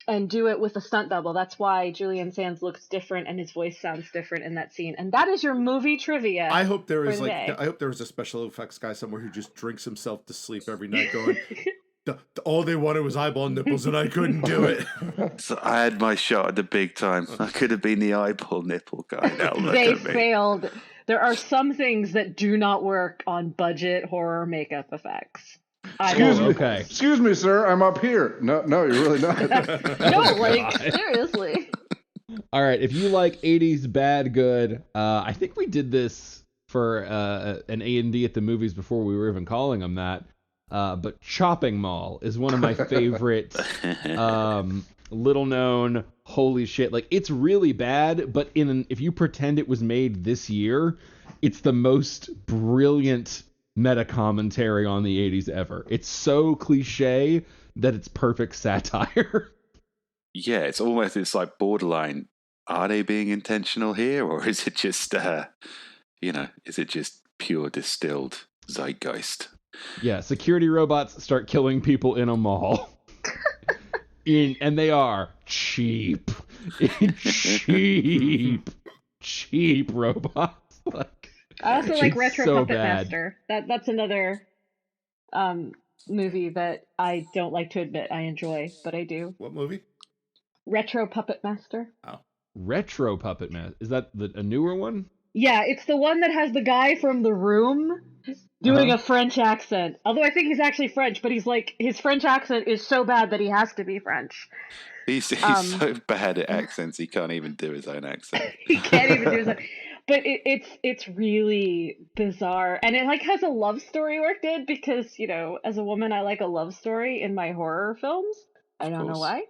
Speaker 2: and do it with a stunt double. That's why Julian Sands looks different and his voice sounds different in that scene. And that is your movie trivia.
Speaker 3: I hope there is
Speaker 2: for the day.
Speaker 3: I hope there was a special effects guy somewhere who just drinks himself to sleep every night going, all they wanted was eyeball nipples and I couldn't do it.
Speaker 4: So I had my shot at the big time. I could have been the eyeball nipple guy. Now look
Speaker 2: They
Speaker 4: at me.
Speaker 2: failed. There are some things that do not work on budget horror makeup effects.
Speaker 5: Excuse me, sir. I'm up here. No, you're really not.
Speaker 2: No, like, seriously.
Speaker 1: All right, if you like 80s bad good, I think we did this for an A&D at the movies before we were even calling them that. But Chopping Mall is one of my favorite little known, holy shit. Like, it's really bad, but if you pretend it was made this year, it's the most brilliant meta commentary on the 80s ever. It's so cliche that it's perfect satire.
Speaker 4: Yeah, it's like borderline. Are they being intentional here, or is it just is it just pure distilled zeitgeist?
Speaker 1: Yeah, security robots start killing people in a mall. And they are cheap robots. Like,
Speaker 2: I also like
Speaker 1: it's
Speaker 2: Retro
Speaker 1: so
Speaker 2: Puppet
Speaker 1: bad.
Speaker 2: Master. That's another movie that I don't like to admit I enjoy, but I do.
Speaker 3: What movie?
Speaker 2: Retro Puppet Master.
Speaker 1: Retro Puppet Man. Is that a newer one?
Speaker 2: Yeah, it's the one that has the guy from The Room doing a French accent. Although I think he's actually French, but he's like, his French accent is so bad that he has to be French.
Speaker 4: He's so bad at accents, he can't even do his own accent.
Speaker 2: He can't even do his own. But it's really bizarre, and it like has a love story worked in because as a woman I like a love story in my horror films. I don't know why.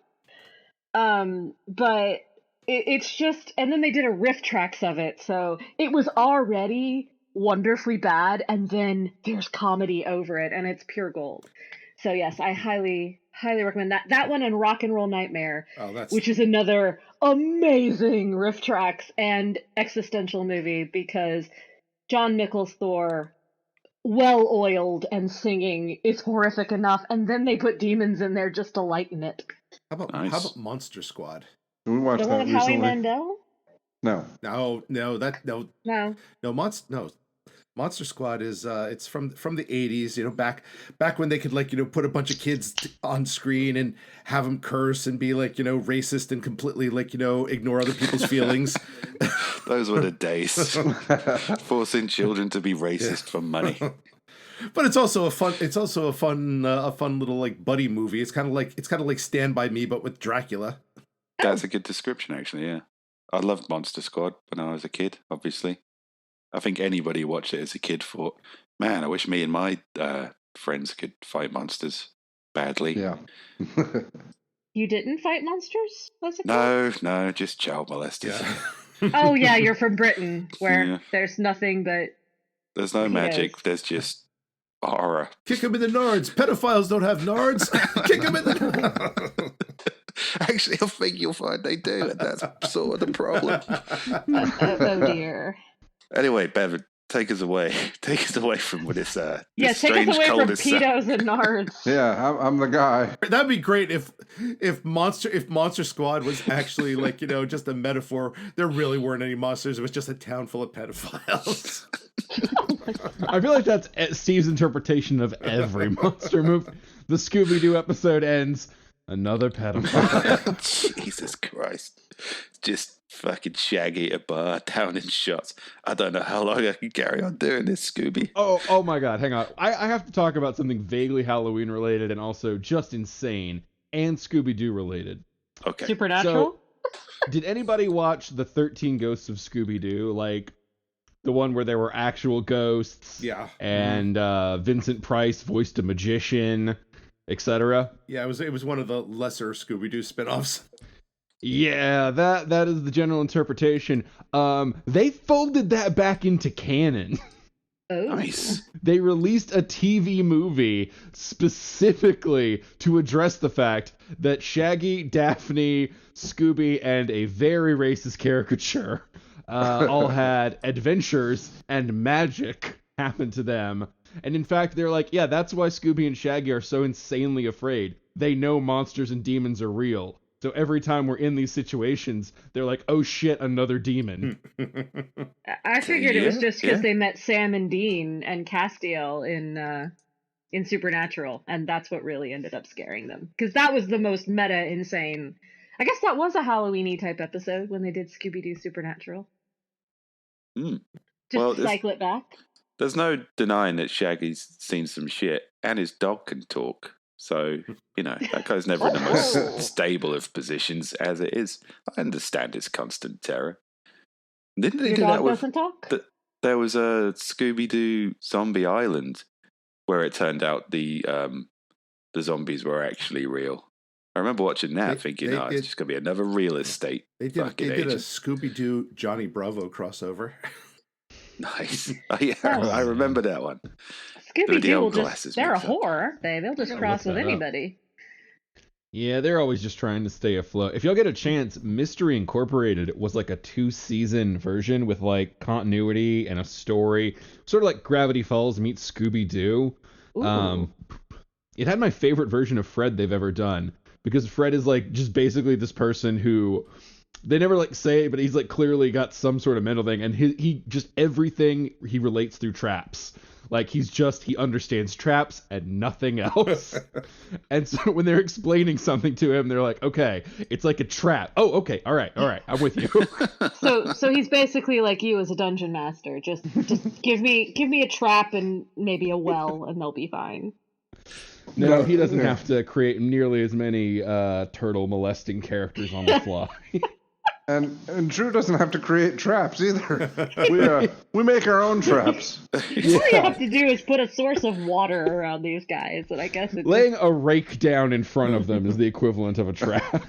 Speaker 2: But it's just, and then they did a riff tracks of it, so it was already wonderfully bad, and then there's comedy over it, and it's pure gold. So yes, I highly recommend that one and Rock and Roll Nightmare, which is another amazing riff tracks and existential movie because John Mickles' Thor, well oiled and singing, is horrific enough, and then they put demons in there just to lighten it.
Speaker 3: How about Monster Squad?
Speaker 5: We watched
Speaker 2: The
Speaker 5: that
Speaker 2: one with
Speaker 5: recently.
Speaker 2: Howie Mandel?
Speaker 3: No. Monster Squad is it's from the 80s, back when they could put a bunch of kids on screen and have them curse and be racist and completely ignore other people's feelings.
Speaker 4: Those were the days. Forcing children to be racist for money.
Speaker 3: But it's also a fun little buddy movie. It's kind of like Stand By Me but with Dracula.
Speaker 4: That's a good description, actually. Yeah, I loved Monster Squad when I was a kid. Obviously, I think anybody who watched it as a kid thought, "Man, I wish me and my friends could fight monsters badly."
Speaker 5: Yeah.
Speaker 2: You didn't fight monsters as a kid?
Speaker 4: No, just child molesters.
Speaker 3: Yeah.
Speaker 2: Oh yeah, you're from Britain, where there's nothing but
Speaker 4: there's no magic. There's just horror.
Speaker 3: Kick him in the nards. Pedophiles don't have nards. Kick him in the.
Speaker 4: Actually, I think you'll find they do, and that's sort of the problem.
Speaker 2: Oh dear.
Speaker 4: Anyway, Bevan, take us away. Take us away from this.
Speaker 2: Yeah,
Speaker 4: this
Speaker 2: take us
Speaker 4: strange
Speaker 2: away from
Speaker 4: cul-de-sac.
Speaker 2: pedos and nards.
Speaker 5: Yeah, I'm the guy.
Speaker 3: That'd be great if Monster Squad was actually just a metaphor. There really weren't any monsters. It was just a town full of pedophiles.
Speaker 1: I feel like that's Steve's interpretation of every monster movie. The Scooby-Doo episode ends, another pedophile.
Speaker 4: Jesus Christ. Just fucking Shaggy at a bar, down in shots. I don't know how long I can carry on doing this, Scooby.
Speaker 1: Oh my god, hang on. I have to talk about something vaguely Halloween related and also just insane and Scooby-Doo related.
Speaker 4: Okay.
Speaker 2: Supernatural?
Speaker 1: So, did anybody watch the 13 Ghosts of Scooby-Doo? Like, the one where there were actual ghosts?
Speaker 3: Yeah.
Speaker 1: And Vincent Price voiced a magician, etc.?
Speaker 3: Yeah, it was one of the lesser Scooby-Doo spinoffs.
Speaker 1: Yeah, that is the general interpretation. They folded that back into canon.
Speaker 2: Oh.
Speaker 4: Nice.
Speaker 1: They released a TV movie specifically to address the fact that Shaggy, Daphne, Scooby, and a very racist caricature all had adventures and magic happen to them. And in fact, they're like, yeah, that's why Scooby and Shaggy are so insanely afraid. They know monsters and demons are real. So every time we're in these situations, they're like, oh shit, another demon.
Speaker 2: I figured it was just because they met Sam and Dean and Castiel in Supernatural, and that's what really ended up scaring them. Because that was the most meta insane. I guess that was a Halloween-y type episode when they did Scooby-Doo Supernatural.
Speaker 4: Mm.
Speaker 2: Just
Speaker 4: Well,
Speaker 2: cycle it back.
Speaker 4: There's no denying that Shaggy's seen some shit, and his dog can talk. So, that guy's never in the most stable of positions as it is. I understand his constant terror. Didn't they
Speaker 2: Your
Speaker 4: do
Speaker 2: dog
Speaker 4: that with...
Speaker 2: doesn't talk?
Speaker 4: There was a Scooby-Doo Zombie Island where it turned out the zombies were actually real. I remember watching that thinking, it's just going to be another real estate.
Speaker 3: They did a Scooby-Doo Johnny Bravo crossover.
Speaker 4: Nice. I remember that one.
Speaker 2: Scooby-Doo will they're a whore, aren't they? They'll just cross with anybody.
Speaker 1: Yeah, they're always just trying to stay afloat. If y'all get a chance, Mystery Incorporated was like a 2-season version with like continuity and a story. Sort of like Gravity Falls meets Scooby-Doo. It had my favorite version of Fred they've ever done. Because Fred is like just basically this person who... They never like say it, but he's like clearly got some sort of mental thing, and he just everything he relates through traps. Like he understands traps and nothing else. And so when they're explaining something to him, they're like, okay, it's like a trap. Oh, okay, all right, I'm with you.
Speaker 2: So he's basically like you as a dungeon master. Just give me a trap and maybe a well, and they'll be fine.
Speaker 1: No, he doesn't have to create nearly as many turtle molesting characters on the fly.
Speaker 5: And Drew doesn't have to create traps either. We make our own traps.
Speaker 2: All you have to do is put a source of water around these guys, and I guess it's
Speaker 1: Laying a rake down in front of them is the equivalent of a trap.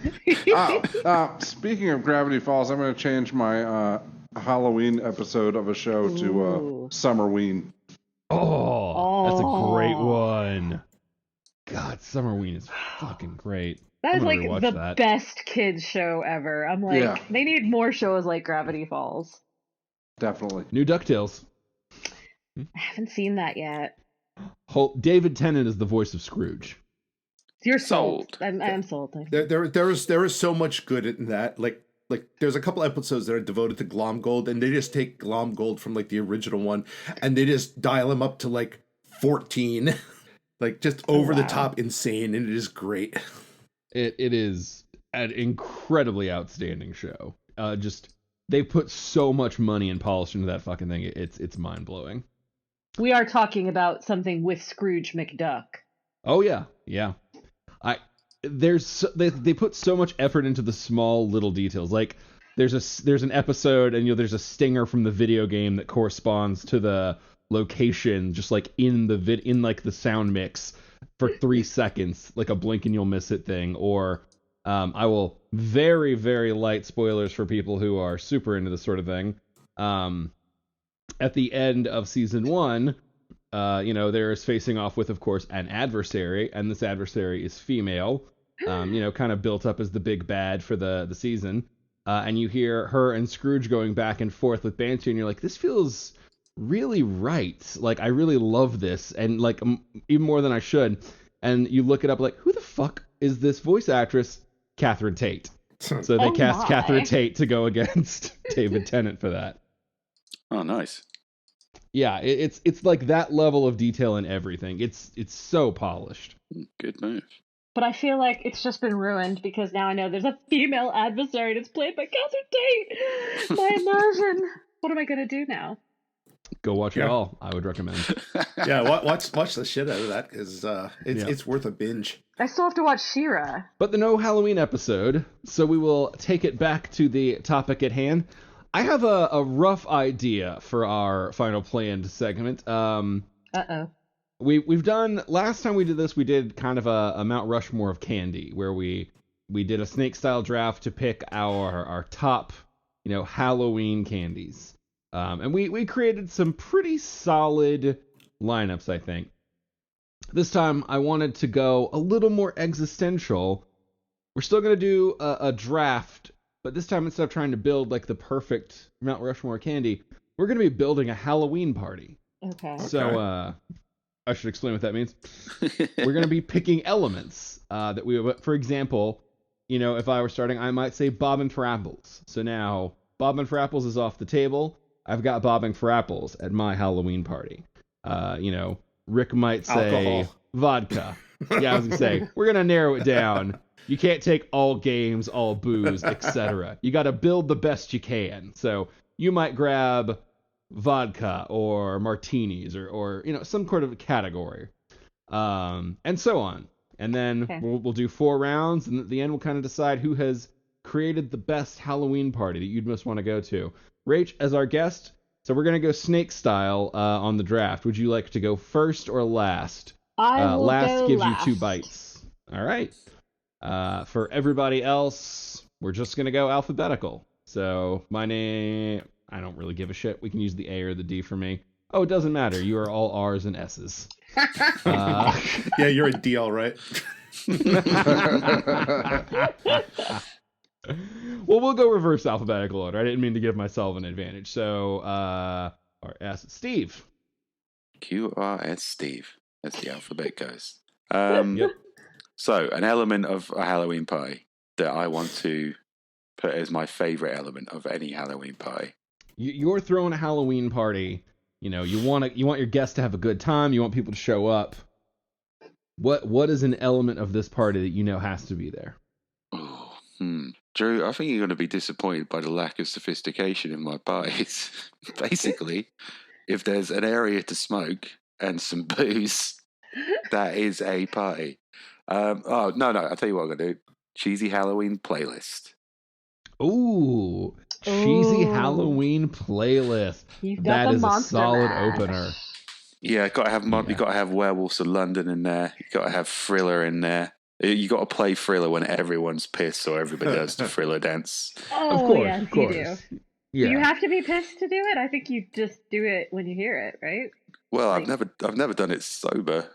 Speaker 5: Speaking of Gravity Falls, I'm going to change my Halloween episode of a show to Summerween.
Speaker 1: Oh, that's a great one. God, Summerween is fucking great.
Speaker 2: That is like the best kids show ever. I'm like, they need more shows like Gravity Falls.
Speaker 5: Definitely.
Speaker 1: New DuckTales.
Speaker 2: I haven't seen that yet.
Speaker 1: David Tennant is the voice of Scrooge.
Speaker 2: You're sold. I'm sold.
Speaker 3: There is so much good in that. Like there's a couple episodes that are devoted to Glomgold, and they just take Glomgold from like the original one, and they just dial him up to like 14, like just over the top insane, and it is great.
Speaker 1: It is an incredibly outstanding show. They put so much money and polish into that fucking thing. It's mind blowing.
Speaker 2: We are talking about something with Scrooge McDuck.
Speaker 1: Oh yeah. They put so much effort into the small little details. Like there's an episode and there's a stinger from the video game that corresponds to the location, just like in the sound mix for 3 seconds, like a blink and you'll miss it thing. Or I will very, very light spoilers for people who are super into this sort of thing. At the end of season 1, there is facing off with, of course, an adversary, and this adversary is female, kind of built up as the big bad for the season. And you hear her and Scrooge going back and forth with banter, and you're like, this feels really right. Like, I really love this, and like even more than I should. And you look it up, like, who the fuck is this voice actress? Catherine Tate. So they cast Catherine Tate to go against David Tennant for that.
Speaker 4: Oh, nice.
Speaker 1: Yeah, it's like that level of detail in everything. It's so polished.
Speaker 4: Good move.
Speaker 2: But I feel like it's just been ruined because now I know there's a female adversary and it's played by Catherine Tate. My immersion. What am I gonna do now?
Speaker 1: Go watch it all. I would recommend.
Speaker 3: Yeah, watch the shit out of that because it's worth a binge.
Speaker 2: I still have to watch She-Ra.
Speaker 1: But the no Halloween episode, so we will take it back to the topic at hand. I have a rough idea for our final planned segment. We've done, last time we did this, we did kind of a Mount Rushmore of candy, where we did a snake style draft to pick our top, Halloween candies. And we created some pretty solid lineups, I think. This time I wanted to go a little more existential. We're still going to do a draft, but this time instead of trying to build like the perfect Mount Rushmore candy, we're going to be building a Halloween party.
Speaker 2: Okay.
Speaker 1: So I should explain what that means. We're going to be picking elements that we, for example, if I were starting, I might say bobbing for apples. So now bobbing for apples is off the table. I've got bobbing for apples at my Halloween party. Rick might say
Speaker 3: alcohol.
Speaker 1: Vodka. Yeah, I was going to say, we're going to narrow it down. You can't take all games, all booze, etc. You got to build the best you can. So you might grab vodka or martinis or some sort of a category. And so on. And then we'll do 4 rounds, and at the end we'll kind of decide who has created the best Halloween party that you'd most want to go to. Rach, as our guest, so we're going to go snake style on the draft. Would you like to go first or last?
Speaker 2: I will
Speaker 1: last
Speaker 2: go
Speaker 1: gives
Speaker 2: last.
Speaker 1: you 2 bites. All right. For everybody else, we're just going to go alphabetical. So my name, I don't really give a shit. We can use the A or the D for me. Oh, it doesn't matter. You are all R's and S's.
Speaker 3: Yeah, you're a D, all right.
Speaker 1: Well, we'll go reverse alphabetical order. I didn't mean to give myself an advantage. So, R-S, Steve.
Speaker 4: QRS Steve, as the alphabet goes.
Speaker 1: Yep.
Speaker 4: So, an element of a Halloween party that I want to put as my favorite element of any Halloween party.
Speaker 1: You're throwing a Halloween party. You want your guests to have a good time. You want people to show up. What is an element of this party that you know has to be there?
Speaker 4: Oh, Drew, I think you're going to be disappointed by the lack of sophistication in my parties. Basically, if there's an area to smoke and some booze, that is a party. No, I'll tell you what I'm going to do. Cheesy Halloween playlist.
Speaker 1: Ooh, cheesy
Speaker 2: Ooh.
Speaker 1: Halloween playlist.
Speaker 2: You've got
Speaker 1: That
Speaker 2: the
Speaker 1: is a
Speaker 2: Monster
Speaker 1: solid
Speaker 2: Mash.
Speaker 1: opener.
Speaker 4: Yeah, got to have you got to have Werewolves of London in there. You got to have Thriller in there. You got to play Thriller when everyone's pissed, so everybody does the Thriller dance.
Speaker 2: Oh, yes,
Speaker 1: Of course.
Speaker 2: you do.
Speaker 1: Yeah.
Speaker 2: Do you have to be pissed to do it? I think you just do it when you hear it, right?
Speaker 4: Well,
Speaker 2: Like-
Speaker 4: I've never done it sober,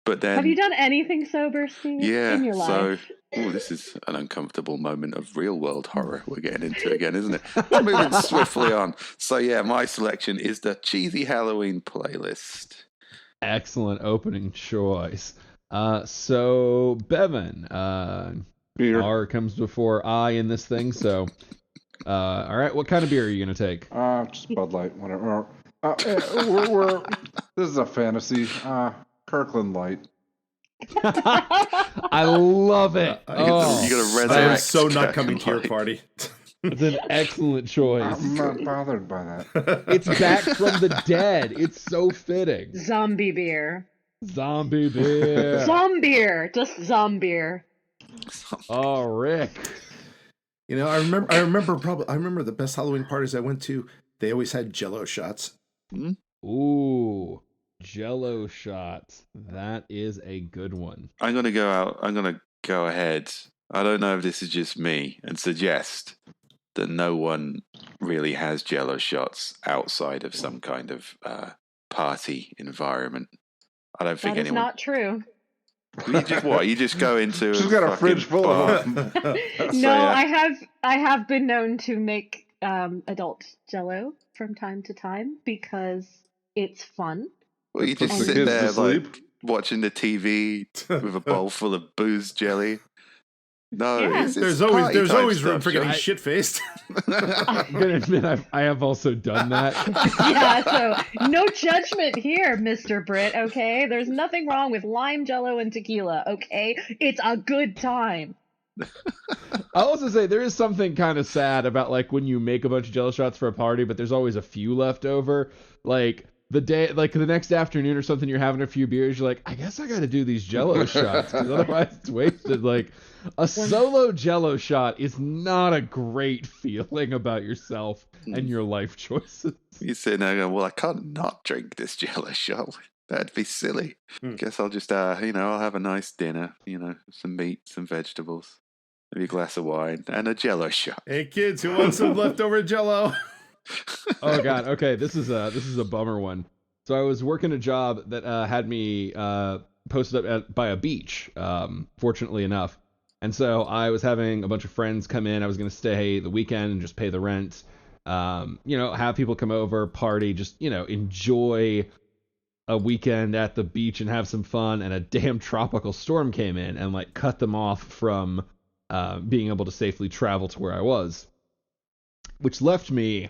Speaker 4: but then
Speaker 2: Have you done anything sober, Steve?
Speaker 4: yeah.
Speaker 2: In your life?
Speaker 4: So, this is an uncomfortable moment of real world horror we're getting into again, isn't it? We're moving swiftly on. So yeah, my selection is the cheesy Halloween playlist.
Speaker 1: Excellent opening choice. So Bevan,
Speaker 5: Beer.
Speaker 1: R comes before I in this thing. So, all right, what kind of beer are you gonna take?
Speaker 5: Just Bud Light, whatever. This is a fantasy. Kirkland Light.
Speaker 1: I love it.
Speaker 3: You
Speaker 4: gotta
Speaker 3: I am
Speaker 4: resurrect
Speaker 3: so not
Speaker 4: Kirk
Speaker 3: coming
Speaker 4: and
Speaker 3: to your
Speaker 4: Mike.
Speaker 3: party.
Speaker 1: It's an excellent choice.
Speaker 5: I'm not bothered by that.
Speaker 1: It's back from the dead. It's so fitting.
Speaker 2: Zombie beer.
Speaker 1: Zombie beer.
Speaker 2: Zombier. Just zombier.
Speaker 1: Oh, Rick.
Speaker 3: I remember the best Halloween parties I went to. They always had Jello shots.
Speaker 1: Ooh, Jello shots. That is a good one.
Speaker 4: I'm gonna go out. I'm gonna go ahead. I don't know if this is just me, and suggest that no one really has Jello shots outside of some kind of party environment. I don't think
Speaker 2: That is
Speaker 4: anyone.
Speaker 2: not true.
Speaker 4: You just what? You just go into.
Speaker 5: She's got a fridge full of them.
Speaker 2: No,
Speaker 4: yeah.
Speaker 2: I have been known to make adult Jello from time to time because it's fun.
Speaker 4: Well, you
Speaker 5: Puts
Speaker 4: just
Speaker 5: the
Speaker 4: sit
Speaker 5: kids to
Speaker 4: there
Speaker 5: sleep.
Speaker 4: like watching the TV with a bowl full of booze jelly. No,
Speaker 2: Yeah.
Speaker 4: it's
Speaker 3: There's
Speaker 4: party
Speaker 3: always
Speaker 4: time
Speaker 3: room
Speaker 4: stuff,
Speaker 3: for getting
Speaker 4: Joe.
Speaker 3: shit faced.
Speaker 1: I'm gonna admit I have also done that.
Speaker 2: Yeah, so no judgment here, Mr. Britt, okay? There's nothing wrong with lime Jello and tequila, okay? It's a good time.
Speaker 1: I'll also say there is something kind of sad about like when you make a bunch of Jello shots for a party, but there's always a few left over. Like the next afternoon or something, you're having a few beers. You're like, I guess I got to do these Jello shots because otherwise it's wasted. Like a solo Jello shot is not a great feeling about yourself and your life choices.
Speaker 4: You're sitting there going, well, I can't not drink this Jello shot. That'd be silly. Guess I'll just, I'll have a nice dinner, some meat, some vegetables, maybe a glass of wine, and a Jello shot.
Speaker 3: Hey kids, who wants some leftover Jello?
Speaker 1: Oh god, okay, this is a bummer one. So I was working a job that had me posted up by a beach, fortunately enough. And so I was having a bunch of friends come in. I was going to stay the weekend and just pay the rent. Have people come over, party, just, enjoy a weekend at the beach and have some fun. And a damn tropical storm came in and like cut them off from being able to safely travel to where I was, which left me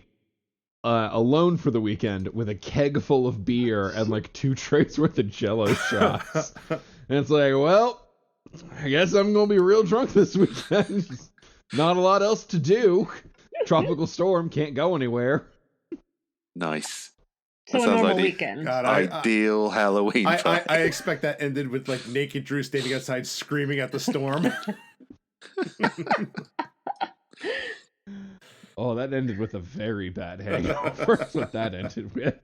Speaker 1: alone for the weekend with a keg full of beer and like 2 trays worth of Jello shots. And it's like, well, I guess I'm going to be real drunk this weekend. Not a lot else to do. Tropical storm, can't go anywhere.
Speaker 4: Nice.
Speaker 2: So
Speaker 4: That
Speaker 2: a
Speaker 4: sounds
Speaker 2: normal
Speaker 4: like the
Speaker 2: weekend.
Speaker 3: God,
Speaker 4: Ideal Halloween party.
Speaker 3: I expect that ended with like naked Drew standing outside screaming at the storm.
Speaker 1: Oh, that ended with a very bad hangover. That's what that ended with.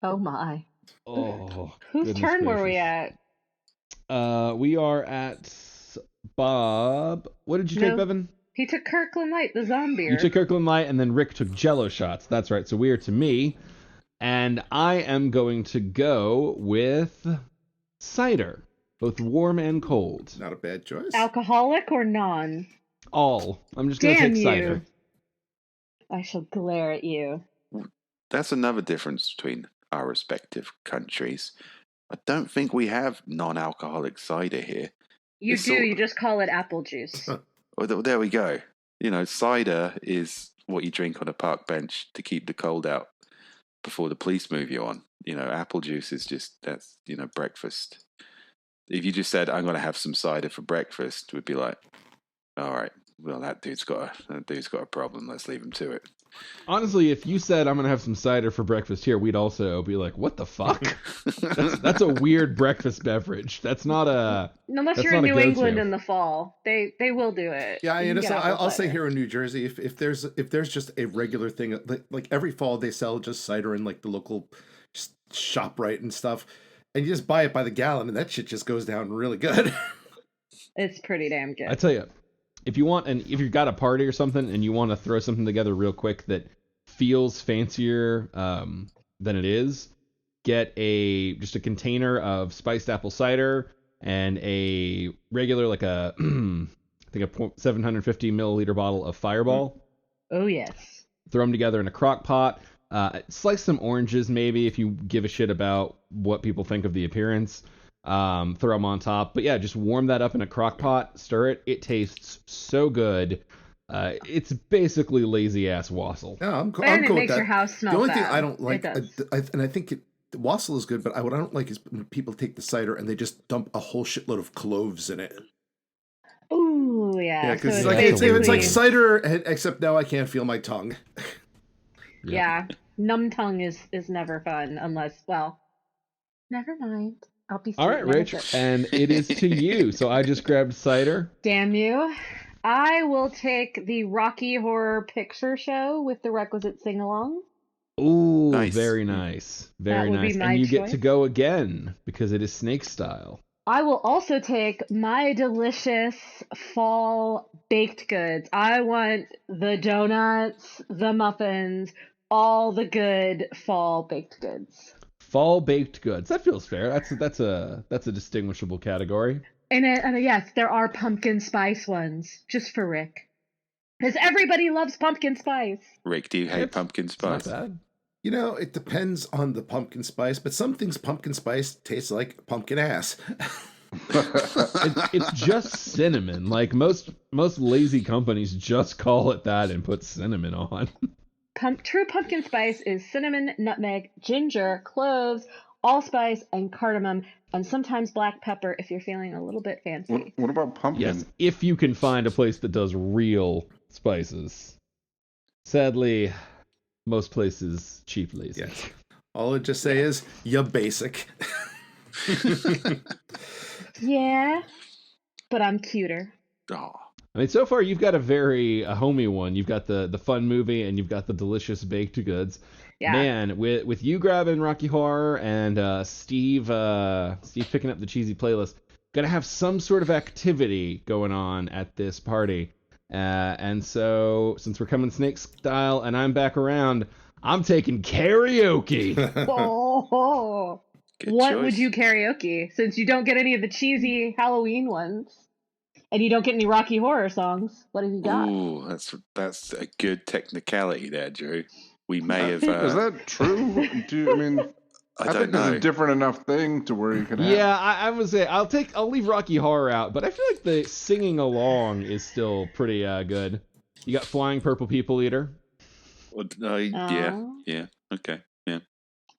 Speaker 2: Oh my.
Speaker 1: Oh.
Speaker 2: Whose
Speaker 1: goodness
Speaker 2: turn were we
Speaker 1: gracious.
Speaker 2: at?
Speaker 1: We are at Bob. What did you take,
Speaker 2: No.
Speaker 1: Bevan?
Speaker 2: He took Kirkland Light, the zombie.
Speaker 1: You took Kirkland Light, and then Rick took Jello shots. That's right. So we are to me, and I am going to go with cider, both warm and cold.
Speaker 3: Not a bad choice.
Speaker 2: Alcoholic or non?
Speaker 1: All. I'm just going to
Speaker 2: Damn
Speaker 1: take
Speaker 2: you.
Speaker 1: cider.
Speaker 2: I shall glare at you.
Speaker 4: That's another difference between our respective countries. I don't think we have non-alcoholic cider here.
Speaker 2: You
Speaker 4: It's
Speaker 2: do,
Speaker 4: sort-
Speaker 2: you just call it apple juice.
Speaker 4: Oh, there we go. Cider is what you drink on a park bench to keep the cold out. before the police move you on. Apple juice is just that's breakfast. If you just said I'm going to have some cider for breakfast, we'd be like, all right, well that dude's got a problem. Let's leave him to it.
Speaker 1: Honestly, if you said I'm gonna have some cider for breakfast here, we'd also be like, "What the fuck? That's a weird breakfast beverage. That's not a."
Speaker 2: Unless
Speaker 1: that's
Speaker 2: you're in
Speaker 1: not a
Speaker 2: New
Speaker 1: go-to.
Speaker 2: England in the fall, they will do it.
Speaker 3: Yeah,
Speaker 2: You can get
Speaker 3: so
Speaker 2: apple
Speaker 3: I'll say
Speaker 2: cider.
Speaker 3: here in New Jersey, if there's just a regular thing, like every fall they sell just cider in like the local ShopRite and stuff, and you just buy it by the gallon, and that shit just goes down really good.
Speaker 2: It's pretty damn good.
Speaker 1: I tell you, if you've got a party or something and you want to throw something together real quick that feels fancier than it is, get just a container of spiced apple cider and a regular, like a I think a 750 milliliter bottle of Fireball.
Speaker 2: Oh yes.
Speaker 1: Throw them together in a crock pot. Slice some oranges maybe if you give a shit about what people think of the appearance. Throw them on top. But yeah, just warm that up in a crock pot, stir it. It tastes so good. It's basically lazy ass wassail.
Speaker 3: No, I'm
Speaker 2: And
Speaker 3: cool
Speaker 2: it
Speaker 3: with
Speaker 2: makes
Speaker 3: that.
Speaker 2: your house smell
Speaker 3: The only thing
Speaker 2: bad.
Speaker 3: I don't like,
Speaker 2: It does.
Speaker 3: and I think the wassail is good, but what I don't like is when people take the cider and they just dump a whole shitload of cloves in it.
Speaker 2: Ooh, yeah.
Speaker 3: Yeah, because
Speaker 2: so
Speaker 3: it's
Speaker 2: basically,
Speaker 3: like cider, except now I can't feel my tongue.
Speaker 2: yeah, numb tongue is never fun unless, well, never mind. I'll be
Speaker 1: All
Speaker 2: sweet
Speaker 1: right,
Speaker 2: when
Speaker 1: Rich,
Speaker 2: it's-
Speaker 1: and it is to you. So I just grabbed cider.
Speaker 2: Damn you. I will take the Rocky Horror Picture Show with the requisite sing-along.
Speaker 1: Ooh,
Speaker 4: Nice.
Speaker 1: Very nice. Very
Speaker 2: would be
Speaker 1: nice.
Speaker 2: my
Speaker 1: And you get
Speaker 2: choice.
Speaker 1: to go again because it is snake style.
Speaker 2: I will also take my delicious fall baked goods. I want the donuts, the muffins, all the good fall baked goods.
Speaker 1: Fall baked goods. That feels fair. That's a distinguishable category.
Speaker 2: And yes, there are pumpkin spice ones, just for Rick. Because everybody loves pumpkin spice.
Speaker 4: Rick, do you hate pumpkin
Speaker 1: It's not
Speaker 4: spice?
Speaker 1: bad.
Speaker 3: It depends on the pumpkin spice, but some things pumpkin spice tastes like pumpkin ass.
Speaker 1: It's just cinnamon. Like most lazy companies just call it that and put cinnamon on.
Speaker 2: True pumpkin spice is cinnamon, nutmeg, ginger, cloves, allspice, and cardamom, and sometimes black pepper if you're feeling a little bit fancy.
Speaker 5: What about pumpkin?
Speaker 1: Yes, if you can find a place that does real spices. Sadly, most places cheap lazy.
Speaker 3: Yes. All I just say is, you basic.
Speaker 2: Yeah, but I'm cuter.
Speaker 4: Oh,
Speaker 1: I mean, so far you've got a very homey one. You've got the fun movie and you've got the delicious baked goods.
Speaker 2: Yeah.
Speaker 1: Man, with you grabbing Rocky Horror and Steve picking up the cheesy playlist, gonna have some sort of activity going on at this party. And so since we're coming snake style and I'm back around, I'm taking karaoke.
Speaker 2: Oh,
Speaker 4: good
Speaker 2: what
Speaker 4: choice.
Speaker 2: would you karaoke? Since you don't get any of the cheesy Halloween ones, and you don't get any Rocky Horror songs, what have you got?
Speaker 4: Ooh, that's a good technicality there, Drew. We may have.
Speaker 5: Is that true? I mean,
Speaker 4: I
Speaker 5: I
Speaker 4: don't
Speaker 5: think there's
Speaker 4: know.
Speaker 5: a different enough thing to where you can have.
Speaker 1: Yeah, I would say I'll leave Rocky Horror out, but I feel like the singing along is still pretty good. You got Flying Purple People Eater.
Speaker 4: Yeah,
Speaker 2: Oh.
Speaker 4: yeah, okay, yeah.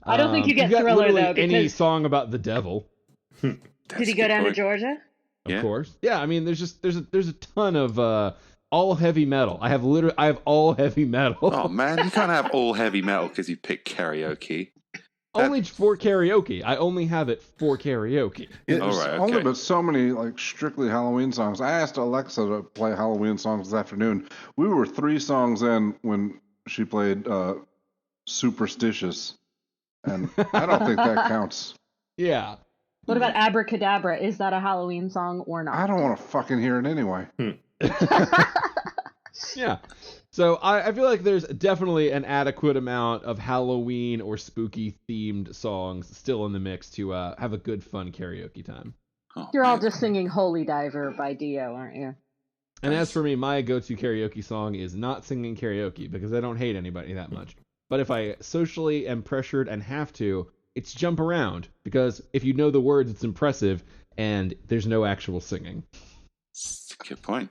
Speaker 2: I don't think you get
Speaker 1: got
Speaker 2: Thriller,
Speaker 1: literally
Speaker 2: though,
Speaker 1: any
Speaker 2: because-
Speaker 1: song about the devil,
Speaker 2: Did
Speaker 4: That's
Speaker 2: he
Speaker 4: a
Speaker 2: go
Speaker 4: good
Speaker 2: down to
Speaker 4: point.
Speaker 2: Georgia?
Speaker 1: of
Speaker 4: Yeah.
Speaker 1: course. Yeah, I mean, there's a ton of all heavy metal. I have all heavy metal.
Speaker 4: Oh man, you can't have all heavy metal because you picked karaoke.
Speaker 1: Only for karaoke. I only have it for karaoke.
Speaker 5: There's
Speaker 4: All right,
Speaker 5: only
Speaker 4: okay.
Speaker 5: but so many like strictly Halloween songs. I asked Alexa to play Halloween songs this afternoon. We were 3 songs in when she played Superstitious, and I don't think that counts.
Speaker 1: Yeah.
Speaker 2: What about Abracadabra? Is that a Halloween song or not?
Speaker 5: I don't want to fucking hear it anyway.
Speaker 1: Yeah. So I feel like there's definitely an adequate amount of Halloween or spooky themed songs still in the mix to have a good fun karaoke time.
Speaker 4: Oh,
Speaker 2: You're all
Speaker 4: man.
Speaker 2: just singing Holy Diver by Dio, aren't you?
Speaker 1: And as for me, my go-to karaoke song is not singing karaoke because I don't hate anybody that much. But if I socially am pressured and have to, it's Jump Around, because if you know the words, it's impressive, and there's no actual singing.
Speaker 4: That's a good point.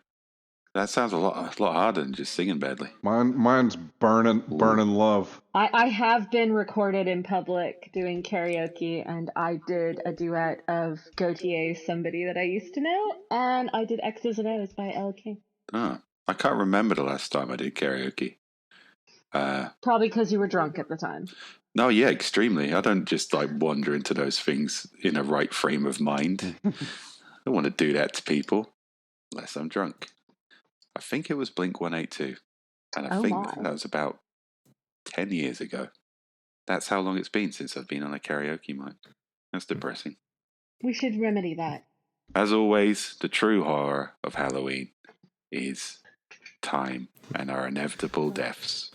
Speaker 4: That sounds a lot harder than just singing badly.
Speaker 5: Mine's burning love.
Speaker 2: I have been recorded in public doing karaoke, and I did a duet of Gautier's Somebody That I Used to Know, and I did X's and O's by Elle King.
Speaker 4: Oh, I can't remember the last time I did karaoke.
Speaker 2: Probably because you were drunk at the time.
Speaker 4: No, yeah, extremely. I don't just like wander into those things in a right frame of mind. I don't want to do that to people unless I'm drunk. I think it was Blink-182, and I think that was about 10 years ago. That's how long it's been since I've been on a karaoke mic. That's depressing.
Speaker 2: We should remedy that.
Speaker 4: As always, the true horror of Halloween is time and our inevitable deaths.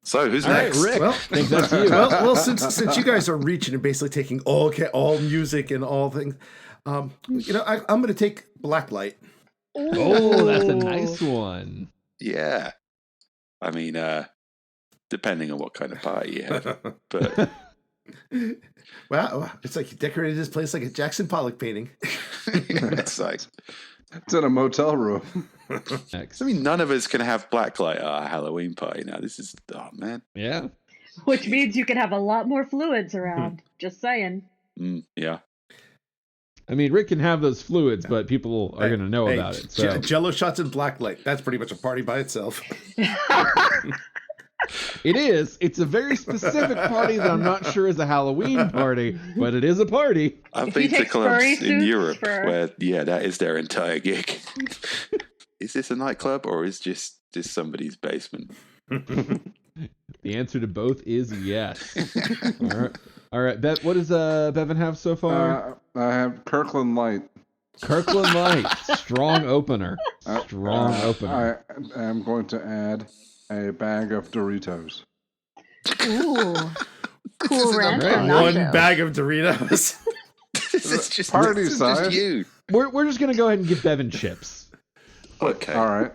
Speaker 4: So, who's next?
Speaker 1: Rick.
Speaker 3: Well,
Speaker 1: think that's you.
Speaker 3: well, since you guys are reaching and basically taking all music and all things, I'm going to take Blacklight.
Speaker 1: Oh, that's a nice one.
Speaker 4: Yeah. I mean, depending on what kind of party you have. But
Speaker 3: wow, it's like you decorated this place like a Jackson Pollock painting.
Speaker 4: it's like
Speaker 5: It's in a motel room.
Speaker 1: Next.
Speaker 4: I mean, none of us can have blacklight at our Halloween party now. This is, oh man.
Speaker 1: Yeah.
Speaker 2: Which means you can have a lot more fluids around. Just saying.
Speaker 4: Yeah.
Speaker 1: I mean, Rick can have those fluids, but people are going to know about it. So.
Speaker 3: Jello shots and Blacklight. That's pretty much a party by itself.
Speaker 1: It is. It's a very specific party that I'm not sure is a Halloween party, but it is a party.
Speaker 4: I've been to clubs in Europe where, that is their entire gig. Is this a nightclub or is just somebody's basement?
Speaker 1: The answer to both is yes. All right. What does Bevan have so far?
Speaker 5: I have Kirkland Light.
Speaker 1: Kirkland Light. Strong opener. Opener.
Speaker 5: I am going to add a bag of Doritos.
Speaker 2: Ooh. Cool Ranch or
Speaker 3: One
Speaker 2: nacho?
Speaker 3: bag of Doritos.
Speaker 4: This is just
Speaker 5: Party size.
Speaker 4: Just you.
Speaker 1: We're just going to go ahead and give Bevan chips.
Speaker 4: Okay.
Speaker 5: All right.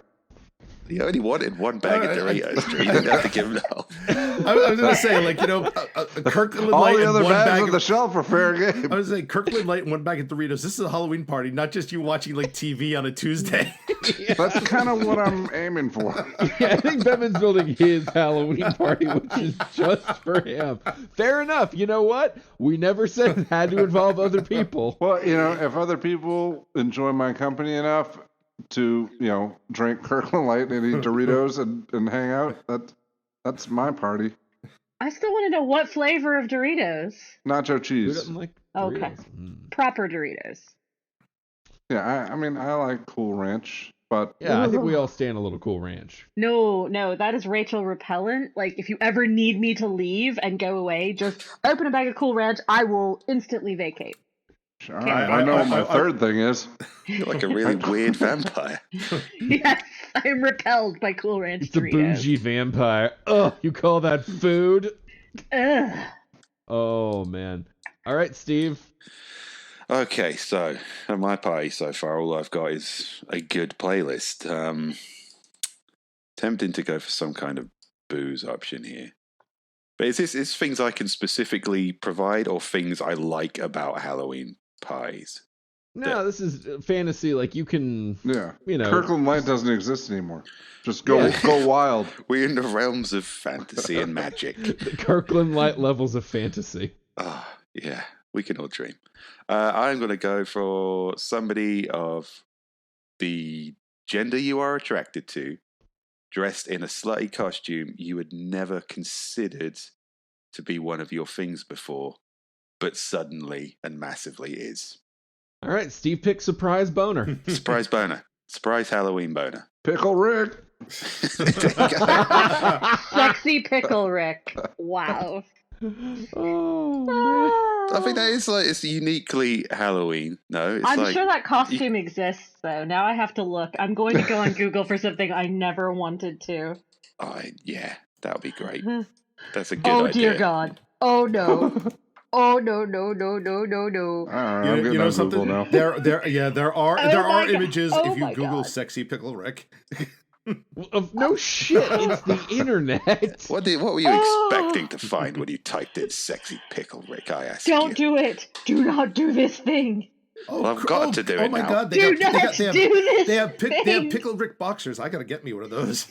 Speaker 4: You only wanted one bag of Doritos. You didn't have to give them all.
Speaker 3: I was going to say, Kirkland
Speaker 5: All
Speaker 3: Light
Speaker 5: the
Speaker 3: and
Speaker 5: other
Speaker 3: one
Speaker 5: bags
Speaker 3: bag
Speaker 5: on the shelf are fair game.
Speaker 3: I was saying Kirkland Light and one bag of Doritos. This is a Halloween party, not just you watching TV on a Tuesday.
Speaker 5: That's kind of what I'm aiming for.
Speaker 1: Yeah, I think Bevan's building his Halloween party, which is just for him. Fair enough. You know what? We never said it had to involve other people.
Speaker 5: Well, if other people enjoy my company enough to, drink Kirkland Light and eat Doritos and hang out, that's my party.
Speaker 2: I still want to know what flavor of Doritos.
Speaker 5: Nacho
Speaker 1: Who
Speaker 5: cheese.
Speaker 1: doesn't like
Speaker 2: Okay.
Speaker 1: Doritos?
Speaker 2: Proper Doritos.
Speaker 5: Yeah, I mean, I like Cool Ranch, but
Speaker 1: Yeah, I think we all stand a little Cool Ranch.
Speaker 2: No, that is Rachel repellent. Like, if you ever need me to leave and go away, just open a bag of Cool Ranch. I will instantly vacate.
Speaker 5: all right, I know what my third thing is.
Speaker 4: You're like a really weird vampire.
Speaker 2: Yes, I am repelled by Cool Ranch
Speaker 1: It's a
Speaker 2: Doritos.
Speaker 1: bougie vampire. Ugh, you call that food?
Speaker 2: Ugh.
Speaker 1: Oh, man. All right, Steve.
Speaker 4: Okay, so at my party so far, all I've got is a good playlist. Tempting to go for some kind of booze option here. But is things I can specifically provide or things I like about Halloween pies?
Speaker 1: No, this is fantasy. Like, you can,
Speaker 5: Yeah.
Speaker 1: you know.
Speaker 5: Kirkland Light doesn't exist anymore. Just go wild.
Speaker 4: We're in the realms of fantasy and magic.
Speaker 1: The Kirkland Light levels of fantasy.
Speaker 4: Yeah, we can all dream. I'm going to go for somebody of the gender you are attracted to, dressed in a slutty costume you had never considered to be one of your things before, but suddenly and massively is.
Speaker 1: All right, Steve picks surprise boner.
Speaker 4: Surprise boner. Surprise Halloween boner.
Speaker 5: Pickle Rick.
Speaker 2: Sexy Pickle Rick. Wow.
Speaker 1: Oh,
Speaker 4: I think that is it's uniquely Halloween. No, it's
Speaker 2: I'm sure that costume exists, though. Now I have to look. I'm going to go on Google for something I never wanted to.
Speaker 4: Yeah, that would be great. That's a good
Speaker 2: Oh,
Speaker 4: idea.
Speaker 2: dear God. Oh, no. Oh, no.
Speaker 5: I'm getting on
Speaker 3: something?
Speaker 5: Google now.
Speaker 3: There are
Speaker 2: my God.
Speaker 3: images
Speaker 2: Oh
Speaker 3: if you
Speaker 2: my
Speaker 3: Google
Speaker 2: God.
Speaker 3: sexy pickle Rick.
Speaker 1: no shit. It's the internet.
Speaker 4: What were you expecting to find when you typed in "sexy pickle Rick"? I asked
Speaker 2: Don't
Speaker 4: you.
Speaker 2: do it. Do not do this thing.
Speaker 3: Oh,
Speaker 4: Well, I've got to do
Speaker 3: oh
Speaker 4: it
Speaker 3: my
Speaker 4: now.
Speaker 3: God!
Speaker 2: Do not do this.
Speaker 3: They have
Speaker 2: thing.
Speaker 3: pickled Rick boxers. I gotta get me one of those.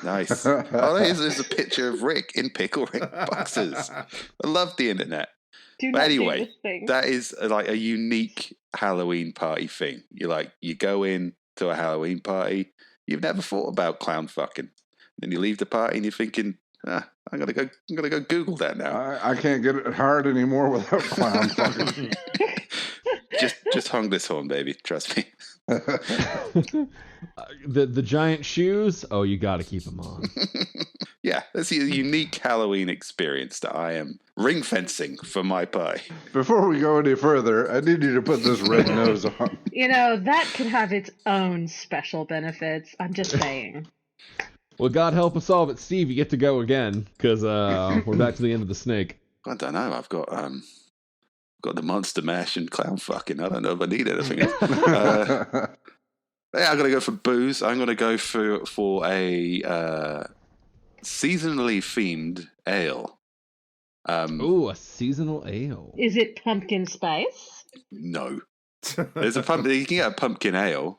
Speaker 4: Nice. Oh, there's a picture of Rick in Pickle Rick boxes. I love the internet.
Speaker 2: Do
Speaker 4: But
Speaker 2: not
Speaker 4: anyway,
Speaker 2: do this thing.
Speaker 4: that is like a unique Halloween party thing. You go in to a Halloween party, you've never thought about clown fucking. Then you leave the party and you're thinking, I'm gonna go Google that now.
Speaker 5: I can't get it hard anymore without clown fucking.
Speaker 4: Just hung this horn, baby. Trust me.
Speaker 1: The giant shoes. Oh, you got to keep them on.
Speaker 4: Yeah, that's a unique Halloween experience that I am ring fencing for my party.
Speaker 5: Before we go any further, I need you to put this red nose on.
Speaker 2: That could have its own special benefits. I'm just saying.
Speaker 1: Well, God help us all, but Steve, you get to go again because we're back to the end of the snake.
Speaker 4: I don't know. I've got the monster mash and clown fucking. I don't know if I need anything else. Yeah, I'm gonna go for booze. I'm gonna go for a seasonally themed ale.
Speaker 1: Ooh, a seasonal ale.
Speaker 2: Is it pumpkin spice?
Speaker 4: No, there's a pumpkin. You can get a pumpkin ale.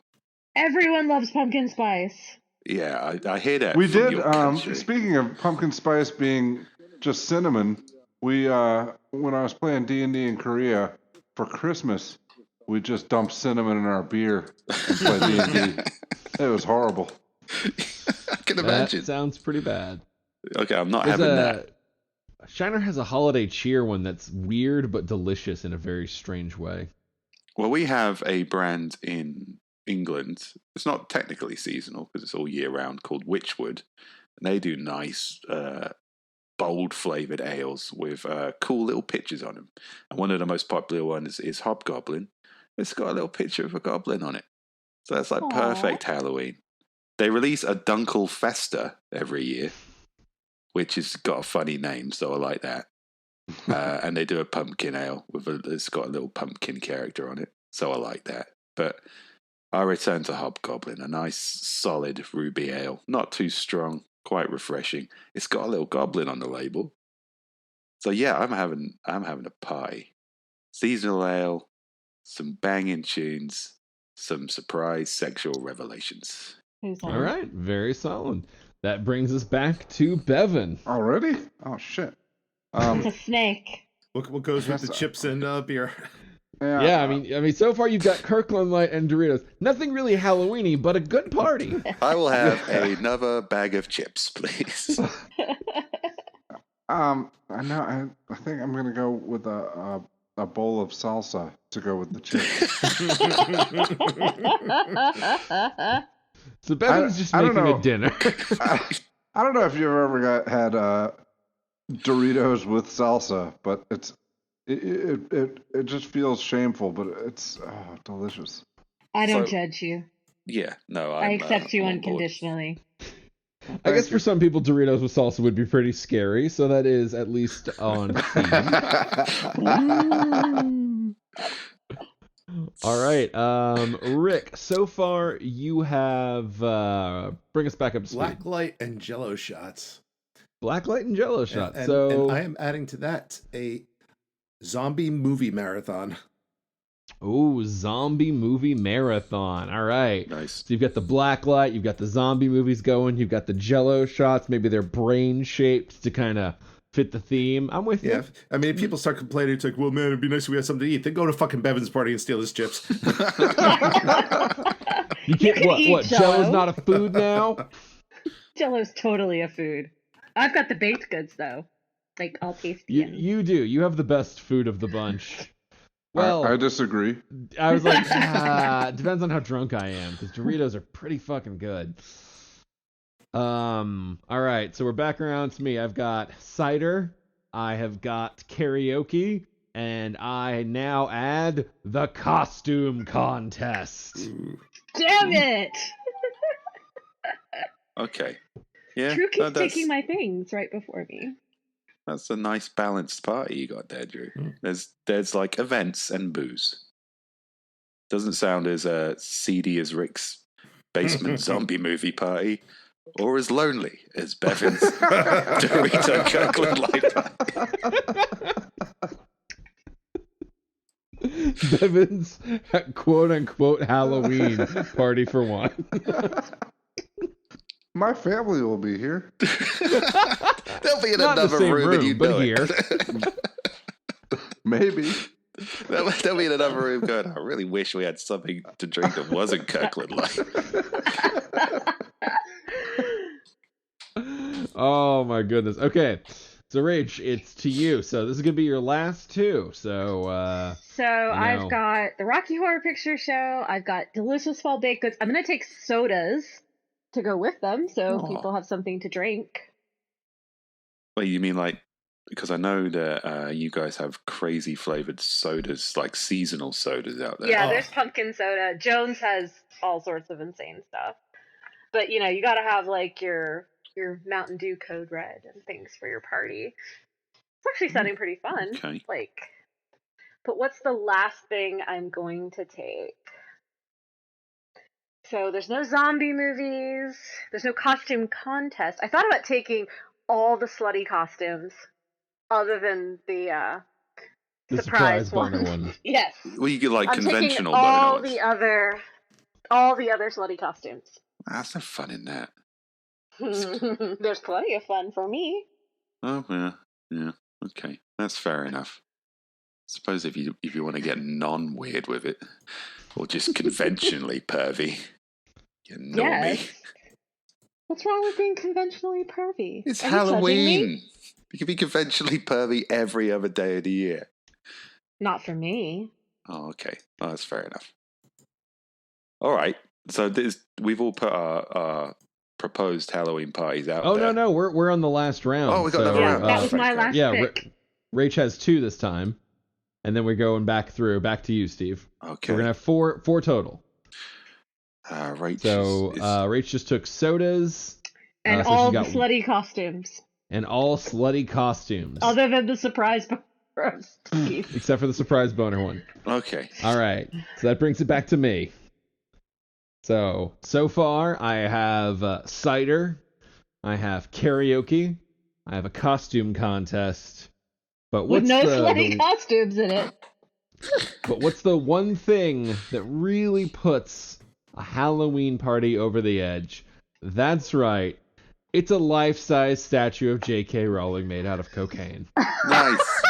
Speaker 2: Everyone loves pumpkin spice.
Speaker 4: Yeah, I hear that.
Speaker 5: We
Speaker 4: from
Speaker 5: did.
Speaker 4: your country.
Speaker 5: Speaking of pumpkin spice being just cinnamon, we when I was playing D&D in Korea for Christmas, we just dumped cinnamon in our beer and played D&D. It was horrible.
Speaker 4: I can imagine.
Speaker 1: That sounds pretty bad.
Speaker 4: Okay, I'm not having that.
Speaker 1: Shiner has a holiday cheer one that's weird but delicious in a very strange way.
Speaker 4: Well, we have a brand in England. It's not technically seasonal because it's all year round, called Witchwood, and they do nice, bold flavored ales with cool little pictures on them. And one of the most popular ones is Hobgoblin. It's got a little picture of a goblin on it, so that's like perfect Halloween. They release a Dunkel Festa every year, which has got a funny name, so I like that. And they do a pumpkin ale it's got a little pumpkin character on it, so I like that. But I return to Hobgoblin, a nice solid ruby ale, not too strong, quite refreshing. It's got a little goblin on the label, so yeah, I'm having a party. Seasonal ale, some banging tunes, some surprise sexual revelations.
Speaker 1: All right, very solid. That brings us back to Bevan.
Speaker 5: Already? Oh shit.
Speaker 2: It's a snake.
Speaker 3: What goes with the chips and beer?
Speaker 1: Yeah, I mean, so far you've got Kirkland Light and Doritos. Nothing really Halloweeny, but a good party.
Speaker 4: I will have another bag of chips, please.
Speaker 5: I think I'm gonna go with a bowl of salsa to go with the chips.
Speaker 1: So Bevan's just making a dinner.
Speaker 5: I don't know if you've ever had Doritos with salsa, but it just feels shameful, but it's delicious.
Speaker 2: I don't judge you.
Speaker 4: Yeah, no,
Speaker 2: I accept you unconditionally.
Speaker 1: I guess for some people, Doritos with salsa would be pretty scary, so that is at least on theme. All right, Rick. So far, you have bring us back up to speed.
Speaker 3: Blacklight and Jello shots.
Speaker 1: Blacklight and Jello shots.
Speaker 3: And I am adding to that a zombie movie marathon.
Speaker 1: Ooh, zombie movie marathon. All right.
Speaker 4: Nice.
Speaker 1: So you've got the blacklight, you've got the zombie movies going, you've got the Jello shots. Maybe they're brain shaped to kind of fit the theme. I'm with you.
Speaker 3: Yeah, I mean, if people start complaining, it's like, well, man, it'd be nice if we had something to eat. Then go to fucking Bevan's party and steal his chips.
Speaker 1: You can't. What? Jello's not a food now?
Speaker 2: Jello's totally a food. I've got the baked goods though, like all tasty.
Speaker 1: You do. You have the best food of the bunch. Well,
Speaker 5: I disagree.
Speaker 1: I was like, depends on how drunk I am, because Doritos are pretty fucking good. All right, so we're back around to me. I've got cider, I have got karaoke, and I now add the costume contest.
Speaker 2: Damn it!
Speaker 4: Okay. Yeah.
Speaker 2: Drew keeps taking my things right before me.
Speaker 4: That's a nice balanced party you got there, Drew. There's like events and booze. Doesn't sound as seedy as Rick's basement zombie movie party, or as lonely as Bevan's Dorito Kirkland Light party.
Speaker 1: Bevan's quote unquote Halloween party for one.
Speaker 5: My family will be here.
Speaker 4: They'll be in
Speaker 1: Not in the
Speaker 4: another
Speaker 1: same
Speaker 4: room, and you
Speaker 1: but
Speaker 4: know
Speaker 1: here.
Speaker 4: it.
Speaker 5: Maybe.
Speaker 4: They'll be in another room going, I really wish we had something to drink that wasn't Kirkland Light.
Speaker 1: Oh my goodness. Okay. So Rach, it's to you. So this is gonna be your last two. So
Speaker 2: I've got the Rocky Horror Picture Show. I've got delicious fall baked goods. I'm gonna take sodas to go with them, so people have something to drink.
Speaker 4: Wait, you mean like, because I know that you guys have crazy flavored sodas, like seasonal sodas out there.
Speaker 2: Yeah, there's pumpkin soda. Jones has all sorts of insane stuff. But you gotta have like your Mountain Dew Code Red and things for your party. It's actually sounding pretty fun.
Speaker 4: Okay.
Speaker 2: But what's the last thing I'm going to take? So there's no zombie movies. There's no costume contest. I thought about taking all the slutty costumes other than the surprise one. Yes.
Speaker 4: Well, you get like
Speaker 2: I'm
Speaker 4: conventional
Speaker 2: taking all
Speaker 4: ones.
Speaker 2: all the other slutty costumes.
Speaker 4: That's no fun in that.
Speaker 2: There's plenty of fun for me.
Speaker 4: Oh yeah. Okay, that's fair enough. Suppose if you want to get non-weird with it, or just conventionally pervy, you know me.
Speaker 2: What's wrong with being conventionally pervy?
Speaker 4: It's
Speaker 2: Are you judging
Speaker 4: Halloween.
Speaker 2: me?
Speaker 4: You can be conventionally pervy every other day of the year.
Speaker 2: Not for me.
Speaker 4: Oh, okay. Oh, that's fair enough. All right. So we've all put our proposed Halloween parties out there.
Speaker 1: Oh no, we're on the last round.
Speaker 4: Oh, we got another round.
Speaker 2: That was my last pick.
Speaker 1: Rach has 2 this time, and then we're going back to you, Steve.
Speaker 4: Okay.
Speaker 1: So we're gonna have four total. Rach just took sodas
Speaker 2: and all the slutty costumes.
Speaker 1: And all slutty costumes.
Speaker 2: Other than the surprise boner, Steve.
Speaker 1: Except for the surprise boner one.
Speaker 4: Okay.
Speaker 1: All right. So that brings it back to me. So far I have cider, I have karaoke, I have a costume contest. But
Speaker 2: with no slutty costumes in it.
Speaker 1: But what's the one thing that really puts a Halloween party over the edge? That's right. It's a life-size statue of J.K. Rowling made out of cocaine.
Speaker 4: Nice.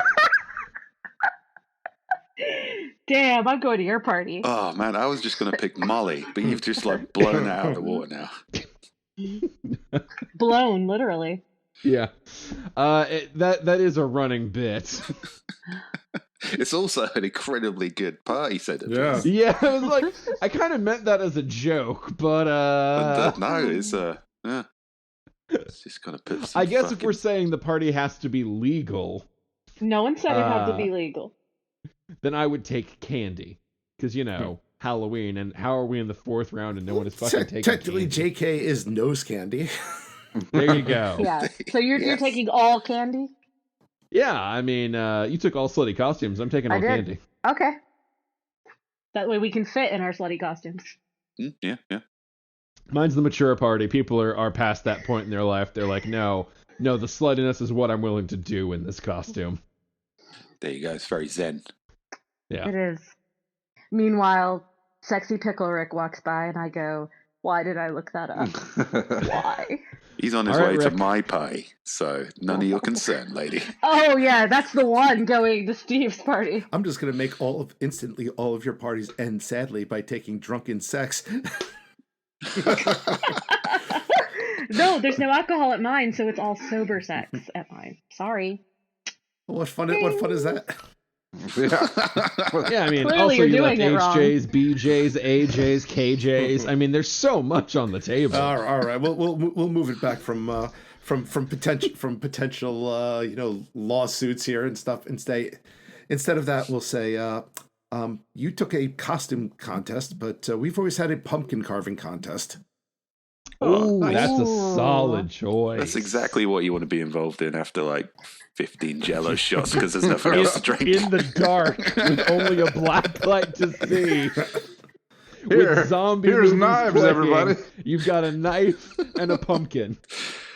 Speaker 2: Damn, I'm going to your party.
Speaker 4: Oh, man, I was just going to pick Molly, but you've just, blown it out of the water now.
Speaker 2: Blown, literally.
Speaker 1: Yeah. That is a running bit.
Speaker 4: It's also an incredibly good party centerpiece.
Speaker 1: Yeah, I was like, I kind of meant that as a joke, but
Speaker 4: no, it's yeah. It's just gonna put some
Speaker 1: I guess if we're saying the party has to be legal.
Speaker 2: No one said it had to be legal.
Speaker 1: Then I would take candy. Because, Halloween, and how are we in the 4th round and no one is fucking taking
Speaker 3: technically,
Speaker 1: candy?
Speaker 3: JK is nose candy.
Speaker 1: There you go.
Speaker 2: Yeah. So you're taking all candy?
Speaker 1: Yeah, I mean, you took all slutty costumes. I'm taking all candy.
Speaker 2: Okay. That way we can fit in our slutty costumes.
Speaker 4: Yeah.
Speaker 1: Mine's the mature party. People are past that point in their life. They're like, no, the sluttiness is what I'm willing to do in this costume.
Speaker 4: There you go. It's very zen.
Speaker 1: Yeah.
Speaker 2: It is. Meanwhile, Sexy Pickle Rick walks by and I go, why did I look that up? Why?
Speaker 4: He's on his way to my party, so none of your concern, lady.
Speaker 2: Oh, yeah, that's the one going to Steve's party.
Speaker 3: I'm just going to make instantly all of your parties end sadly by taking drunken sex.
Speaker 2: No, there's no alcohol at mine, so it's all sober sex at mine. Sorry.
Speaker 3: What fun is that?
Speaker 1: Yeah, I mean,
Speaker 2: Clearly
Speaker 1: also
Speaker 2: you're
Speaker 1: you left
Speaker 2: doing it wrong.
Speaker 1: HJs, BJs, AJs, KJs. I mean, there's so much on the table.
Speaker 3: All right. We'll move it back from potential lawsuits here and stuff. Instead of that, we'll say you took a costume contest, but we've always had a pumpkin carving contest.
Speaker 1: Oh,
Speaker 4: nice.
Speaker 1: That's a solid choice.
Speaker 4: That's exactly what you want to be involved in after 15 Jello shots because there's nothing else to drink.
Speaker 1: In the dark with only a black light to see.
Speaker 5: Here's
Speaker 1: With zombie
Speaker 5: knives,
Speaker 1: movies playing,
Speaker 5: everybody.
Speaker 1: You've got a knife and a pumpkin.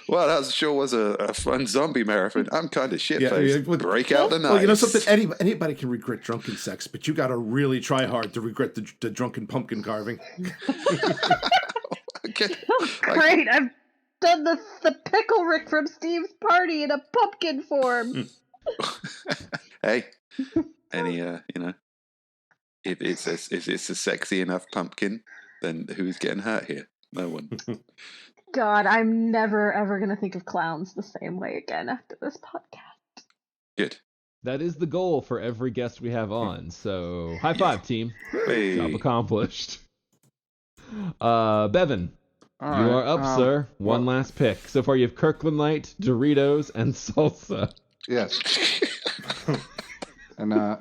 Speaker 4: Well, that sure was a fun zombie marathon. I'm kind of shit
Speaker 3: Yeah,
Speaker 4: faced. Break out the knives.
Speaker 3: Well, you know something? Anybody can regret drunken sex, but you got to really try hard to regret the drunken pumpkin carving.
Speaker 4: Okay.
Speaker 2: Great, I've done the pickle Rick from Steve's party in a pumpkin form.
Speaker 4: Hey, any if it's a sexy enough pumpkin, then who's getting hurt here? No one.
Speaker 2: God, I'm never ever gonna think of clowns the same way again after this podcast.
Speaker 4: Good.
Speaker 1: That is the goal for every guest we have on. So high five, team.
Speaker 4: Hey.
Speaker 1: Job accomplished. Bevan,
Speaker 5: All
Speaker 1: you
Speaker 5: right,
Speaker 1: are up, sir. One last pick. So far, you have Kirkland Light, Doritos, and salsa.
Speaker 5: Yes. And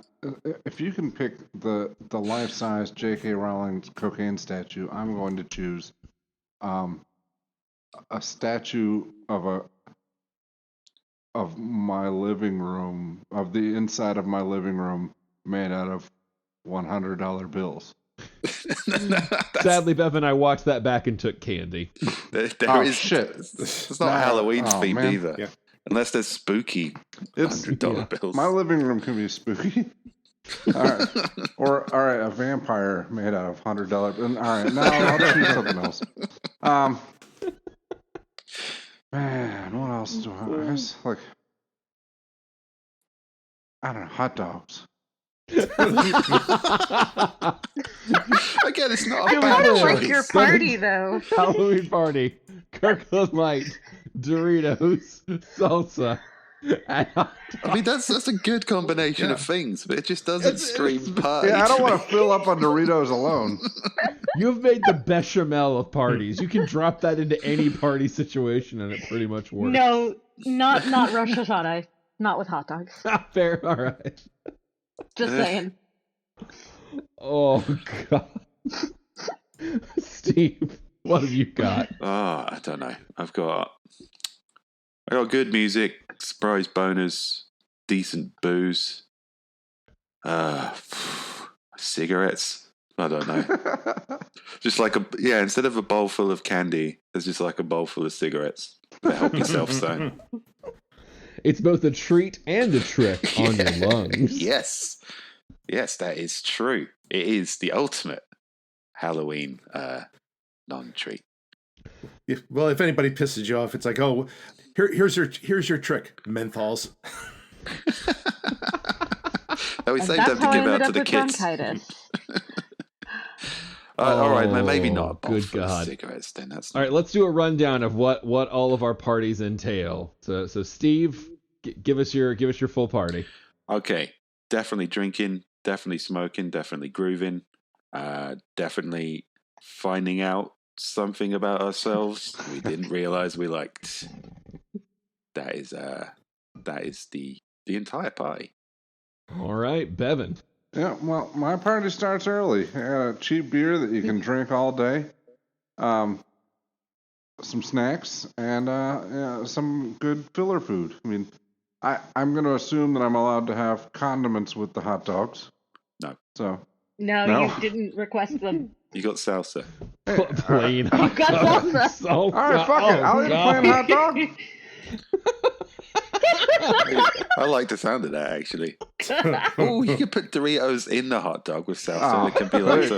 Speaker 5: if you can pick the life-size J.K. Rowling's cocaine statue, I'm going to choose a statue of my living room, of the inside of my living room, made out of $100 bills.
Speaker 1: Sadly, Bevan, I watched that back and took candy.
Speaker 4: There is
Speaker 5: shit.
Speaker 4: It's not Halloween themed either.
Speaker 3: Yeah.
Speaker 4: Unless there's spooky $100 bills.
Speaker 5: My living room can be spooky. All right. Or a vampire made out of $100. All right, now I'll choose something else. Man, what else do I guess? Like, I don't know, hot dogs.
Speaker 4: Again, it's not a
Speaker 2: I
Speaker 4: bad
Speaker 2: kind of
Speaker 4: choice.
Speaker 2: like your party though.
Speaker 1: Halloween party. Kirkland Light, Doritos, salsa.
Speaker 4: I mean, that's a good combination of things, but it just doesn't scream party.
Speaker 5: Yeah, I don't
Speaker 4: to
Speaker 5: want
Speaker 4: me.
Speaker 5: to fill up on Doritos alone.
Speaker 1: You've made the bechamel of parties. You can drop that into any party situation and it pretty much works.
Speaker 2: No, not Rosh Hashanah. Not with hot dogs.
Speaker 1: Fair, all right.
Speaker 2: Just saying.
Speaker 1: Oh, God. Steve, what have you got?
Speaker 4: I don't know. I got good music, surprise bonus, decent booze, cigarettes. I don't know. Just like instead of a bowl full of candy, there's just like a bowl full of cigarettes to help yourself zone.
Speaker 1: It's both a treat and a trick on your lungs.
Speaker 4: Yes, that is true. It is the ultimate Halloween non-treat.
Speaker 3: Well, if anybody pisses you off, it's like, oh, here's your trick, menthols.
Speaker 4: Now we saved
Speaker 2: That's
Speaker 4: them to
Speaker 2: how I
Speaker 4: give
Speaker 2: ended
Speaker 4: out to
Speaker 2: up
Speaker 4: the
Speaker 2: with
Speaker 4: kids.
Speaker 2: bronchitis.
Speaker 4: All right, maybe not a bowl
Speaker 1: good
Speaker 4: full
Speaker 1: God.
Speaker 4: of cigarettes. Then that's
Speaker 1: All right, let's do a rundown of what all of our parties entail. So Steve, give us your full party.
Speaker 4: Okay. Definitely drinking, definitely smoking, definitely grooving, definitely finding out something about ourselves we didn't realize we liked. That is the entire party.
Speaker 1: All right, Bevan.
Speaker 5: Yeah, well, my party starts early. I got a cheap beer that you can drink all day, some snacks, and some good filler food. I mean, I'm going to assume that I'm allowed to have condiments with the hot dogs.
Speaker 4: No.
Speaker 5: So.
Speaker 2: No, you didn't request them.
Speaker 4: You got salsa.
Speaker 1: Plain
Speaker 2: You got salsa.
Speaker 5: All right, fuck it. I'll eat a plain hot dog.
Speaker 4: I like the sound of that, actually. Oh, you could put Doritos in the hot dog with salsa. It can be like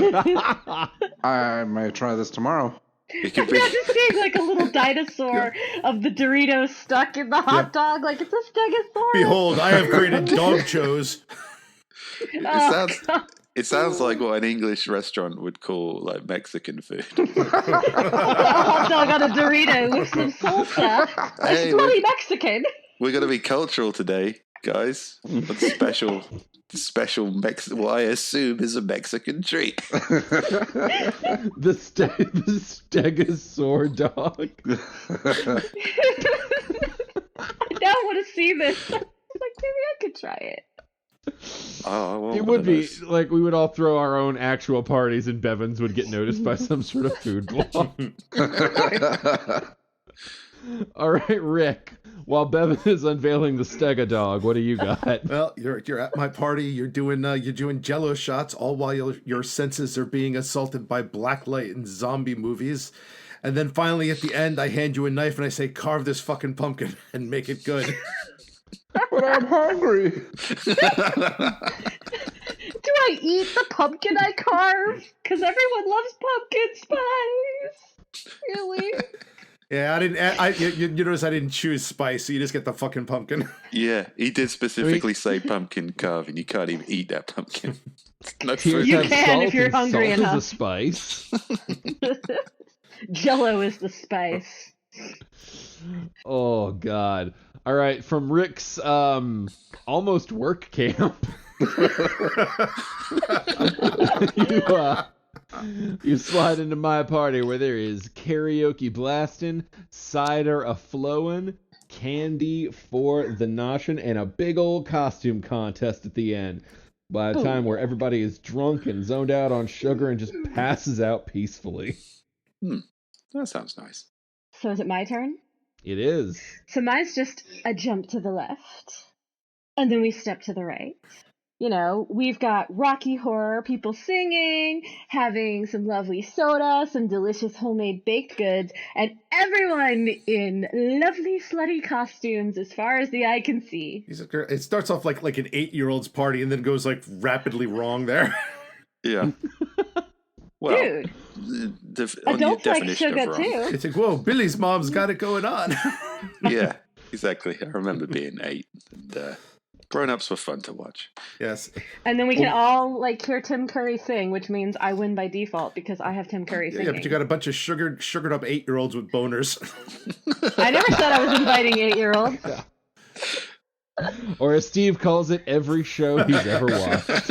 Speaker 5: I may try this tomorrow.
Speaker 4: It could be.
Speaker 2: Yeah, just seeing like a little dinosaur of the Doritos stuck in the hot dog, like it's a stegosaurus.
Speaker 3: Behold, I have created dog shows.
Speaker 4: It sounds like what an English restaurant would call like Mexican food.
Speaker 2: A hot dog on a Dorito with some salsa.
Speaker 4: Hey,
Speaker 2: It's bloody Mexican.
Speaker 4: We're going to be cultural today, guys. What's special what I assume is a Mexican treat.
Speaker 1: The stegosaur dog.
Speaker 2: I now want to see this. It's like, maybe I could try it.
Speaker 4: Oh,
Speaker 1: It would be like we would all throw our own actual parties and Bevins would get noticed by some sort of food blog. All right, Rick. While Bevan is unveiling the Stega dog, what do you got?
Speaker 3: Well, you're at my party. You're doing Jello shots, all while your senses are being assaulted by black light and zombie movies, And then finally at the end, I hand you a knife and I say, carve this fucking pumpkin and make it good.
Speaker 5: But I'm hungry.
Speaker 2: Do I eat the pumpkin I carve? Because everyone loves pumpkin spice. Really?
Speaker 3: Yeah, I didn't. You notice I didn't choose spice, so you just get the fucking pumpkin.
Speaker 4: Yeah, he did specifically say pumpkin carving. You can't even eat that pumpkin. No
Speaker 1: Tears
Speaker 4: food.
Speaker 2: You
Speaker 1: have
Speaker 2: can
Speaker 1: salt,
Speaker 2: if you're
Speaker 1: and
Speaker 2: hungry
Speaker 1: salt
Speaker 2: enough.
Speaker 1: is a spice.
Speaker 2: Jello is the spice.
Speaker 1: Oh God! All right, from Rick's almost work camp. You slide into my party where there is karaoke blasting, cider a flowing, candy for the noshin', and a big old costume contest at the end. By the time where everybody is drunk and zoned out on sugar and just passes out peacefully.
Speaker 4: That sounds nice.
Speaker 2: So is it my turn?
Speaker 1: It is.
Speaker 2: So mine's just a jump to the left, and then we step to the right. You know, we've got Rocky Horror, people singing, having some lovely soda, some delicious homemade baked goods, and everyone in lovely slutty costumes as far as the eye can see.
Speaker 3: It starts off like an 8-year-old's party and then goes like rapidly wrong there.
Speaker 4: Yeah. Well,
Speaker 2: Dude,
Speaker 4: on your
Speaker 2: adults like
Speaker 4: definition
Speaker 2: sugar
Speaker 4: of wrong.
Speaker 2: too.
Speaker 3: It's like, whoa, Billy's mom's got it going on.
Speaker 4: Yeah, exactly. I remember being 8. And, grown-ups were fun to watch.
Speaker 3: Yes.
Speaker 2: And then we can all like hear Tim Curry sing, which means I win by default because I have Tim Curry singing.
Speaker 3: Yeah, but you got a bunch of sugared up 8-year-olds with boners.
Speaker 2: I never said I was inviting 8-year-olds.
Speaker 1: Yeah. Or as Steve calls it, every show he's ever watched.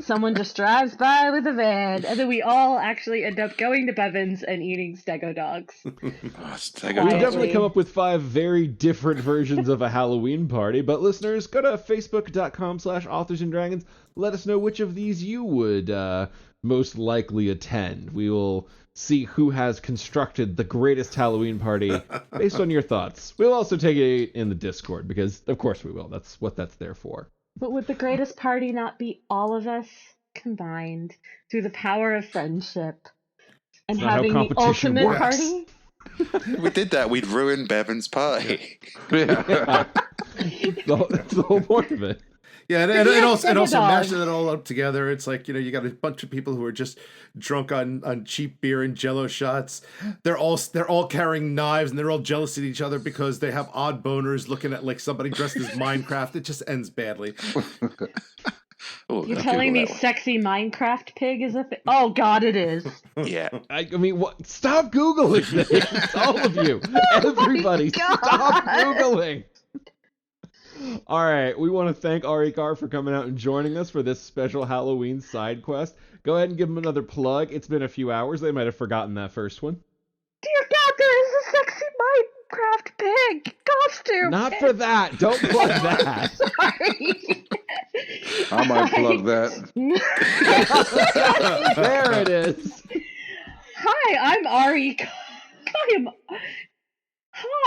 Speaker 2: Someone just drives by with a van, and then we all actually end up going to Bevan's and eating stego dogs.
Speaker 1: We've definitely come up with 5 very different versions of a Halloween party, but listeners, go to facebook.com/authorsanddragons. Let us know which of these you would most likely attend. We will see who has constructed the greatest Halloween party based on your thoughts. We'll also take it in the Discord, because of course we will. That's what that's there for.
Speaker 2: But would the greatest party not be all of us combined through the power of friendship and
Speaker 1: That's not how
Speaker 2: having the
Speaker 1: competition
Speaker 2: ultimate
Speaker 1: works.
Speaker 2: party?
Speaker 4: We did that. We'd ruin Bevan's party.
Speaker 5: Yeah.
Speaker 1: That's the whole point of it.
Speaker 3: Yeah,
Speaker 2: But
Speaker 3: and
Speaker 2: you have
Speaker 3: also
Speaker 2: stego
Speaker 3: mashing
Speaker 2: dogs.
Speaker 3: it all up together. It's like, you got a bunch of people who are just drunk on cheap beer and Jello shots. They're all carrying knives and they're all jealous at each other because they have odd boners looking at like somebody dressed as Minecraft. It just ends badly.
Speaker 4: Oh,
Speaker 2: You're
Speaker 4: I'll
Speaker 2: telling me
Speaker 4: Google that
Speaker 2: sexy Minecraft pig is a thing? Oh God, it is.
Speaker 4: one. Yeah.
Speaker 1: I mean, what? Stop Googling this, all of you, everybody,
Speaker 2: God.
Speaker 1: stop Googling. All right, we want to thank Ari Carr for coming out and joining us for this special Halloween side quest. Go ahead and give them another plug. It's been a few hours. They might have forgotten that first one.
Speaker 2: Dear God, there is a sexy Minecraft pig costume.
Speaker 1: Not for that. Don't plug that.
Speaker 2: Sorry.
Speaker 5: I might plug that.
Speaker 1: There it is.
Speaker 2: Hi, I'm Ari.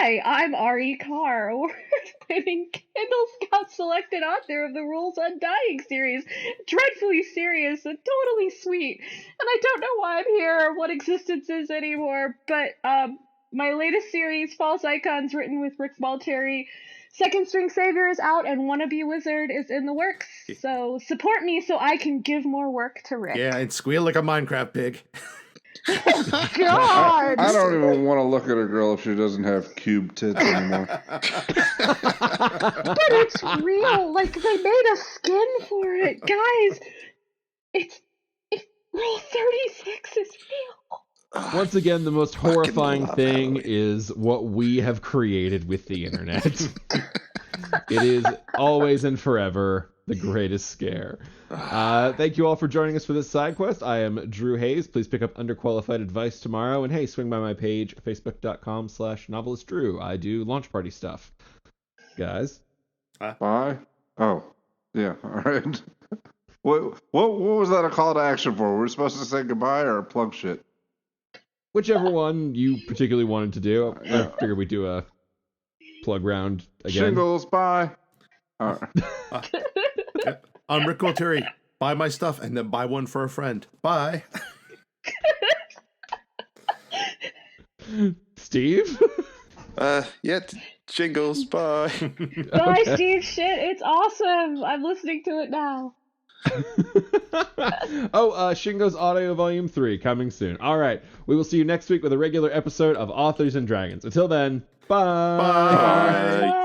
Speaker 2: I'm Ari Carr, award-winning Kindle Scout selected author of the Rules Undying series. Dreadfully serious and totally sweet. And I don't know why I'm here or what existence is anymore, but my latest series, False Icons, written with Rick Malteri, Second String Savior is out, and Wannabe Wizard is in the works. So support me so I can give more work to Rick.
Speaker 3: Yeah, and squeal like a Minecraft pig.
Speaker 2: God!
Speaker 5: I don't even want to look at a girl if she doesn't have cube tits anymore.
Speaker 2: But it's real. Like, they made a skin for it. Guys, it's Rule 36 is real.
Speaker 1: Once again, the most horrifying thing is what we have created with the internet. It is always and forever the greatest scare. Thank you all for joining us for this side quest. I am Drew Hayes. Please pick up Underqualified Advice tomorrow. And hey, swing by my page, facebook.com/novelistdrew. I do launch party stuff. Guys.
Speaker 5: Bye. Oh, yeah. All right. What was that a call to action for? Were we supposed to say goodbye or plug shit?
Speaker 1: Whichever one you particularly wanted to do. I figured we'd do a plug round again.
Speaker 5: Shingles, bye. All right.
Speaker 3: I'm Rick Malteri. Buy my stuff and then buy one for a friend. Bye.
Speaker 1: Steve?
Speaker 4: Yeah, Shingles, bye.
Speaker 2: Bye, Steve. Shit, it's awesome. I'm listening to it now.
Speaker 1: Shingo's Audio Volume 3 coming soon. All right. We will see you next week with a regular episode of Authors and Dragons. Until then, bye.
Speaker 4: Bye.
Speaker 2: Bye.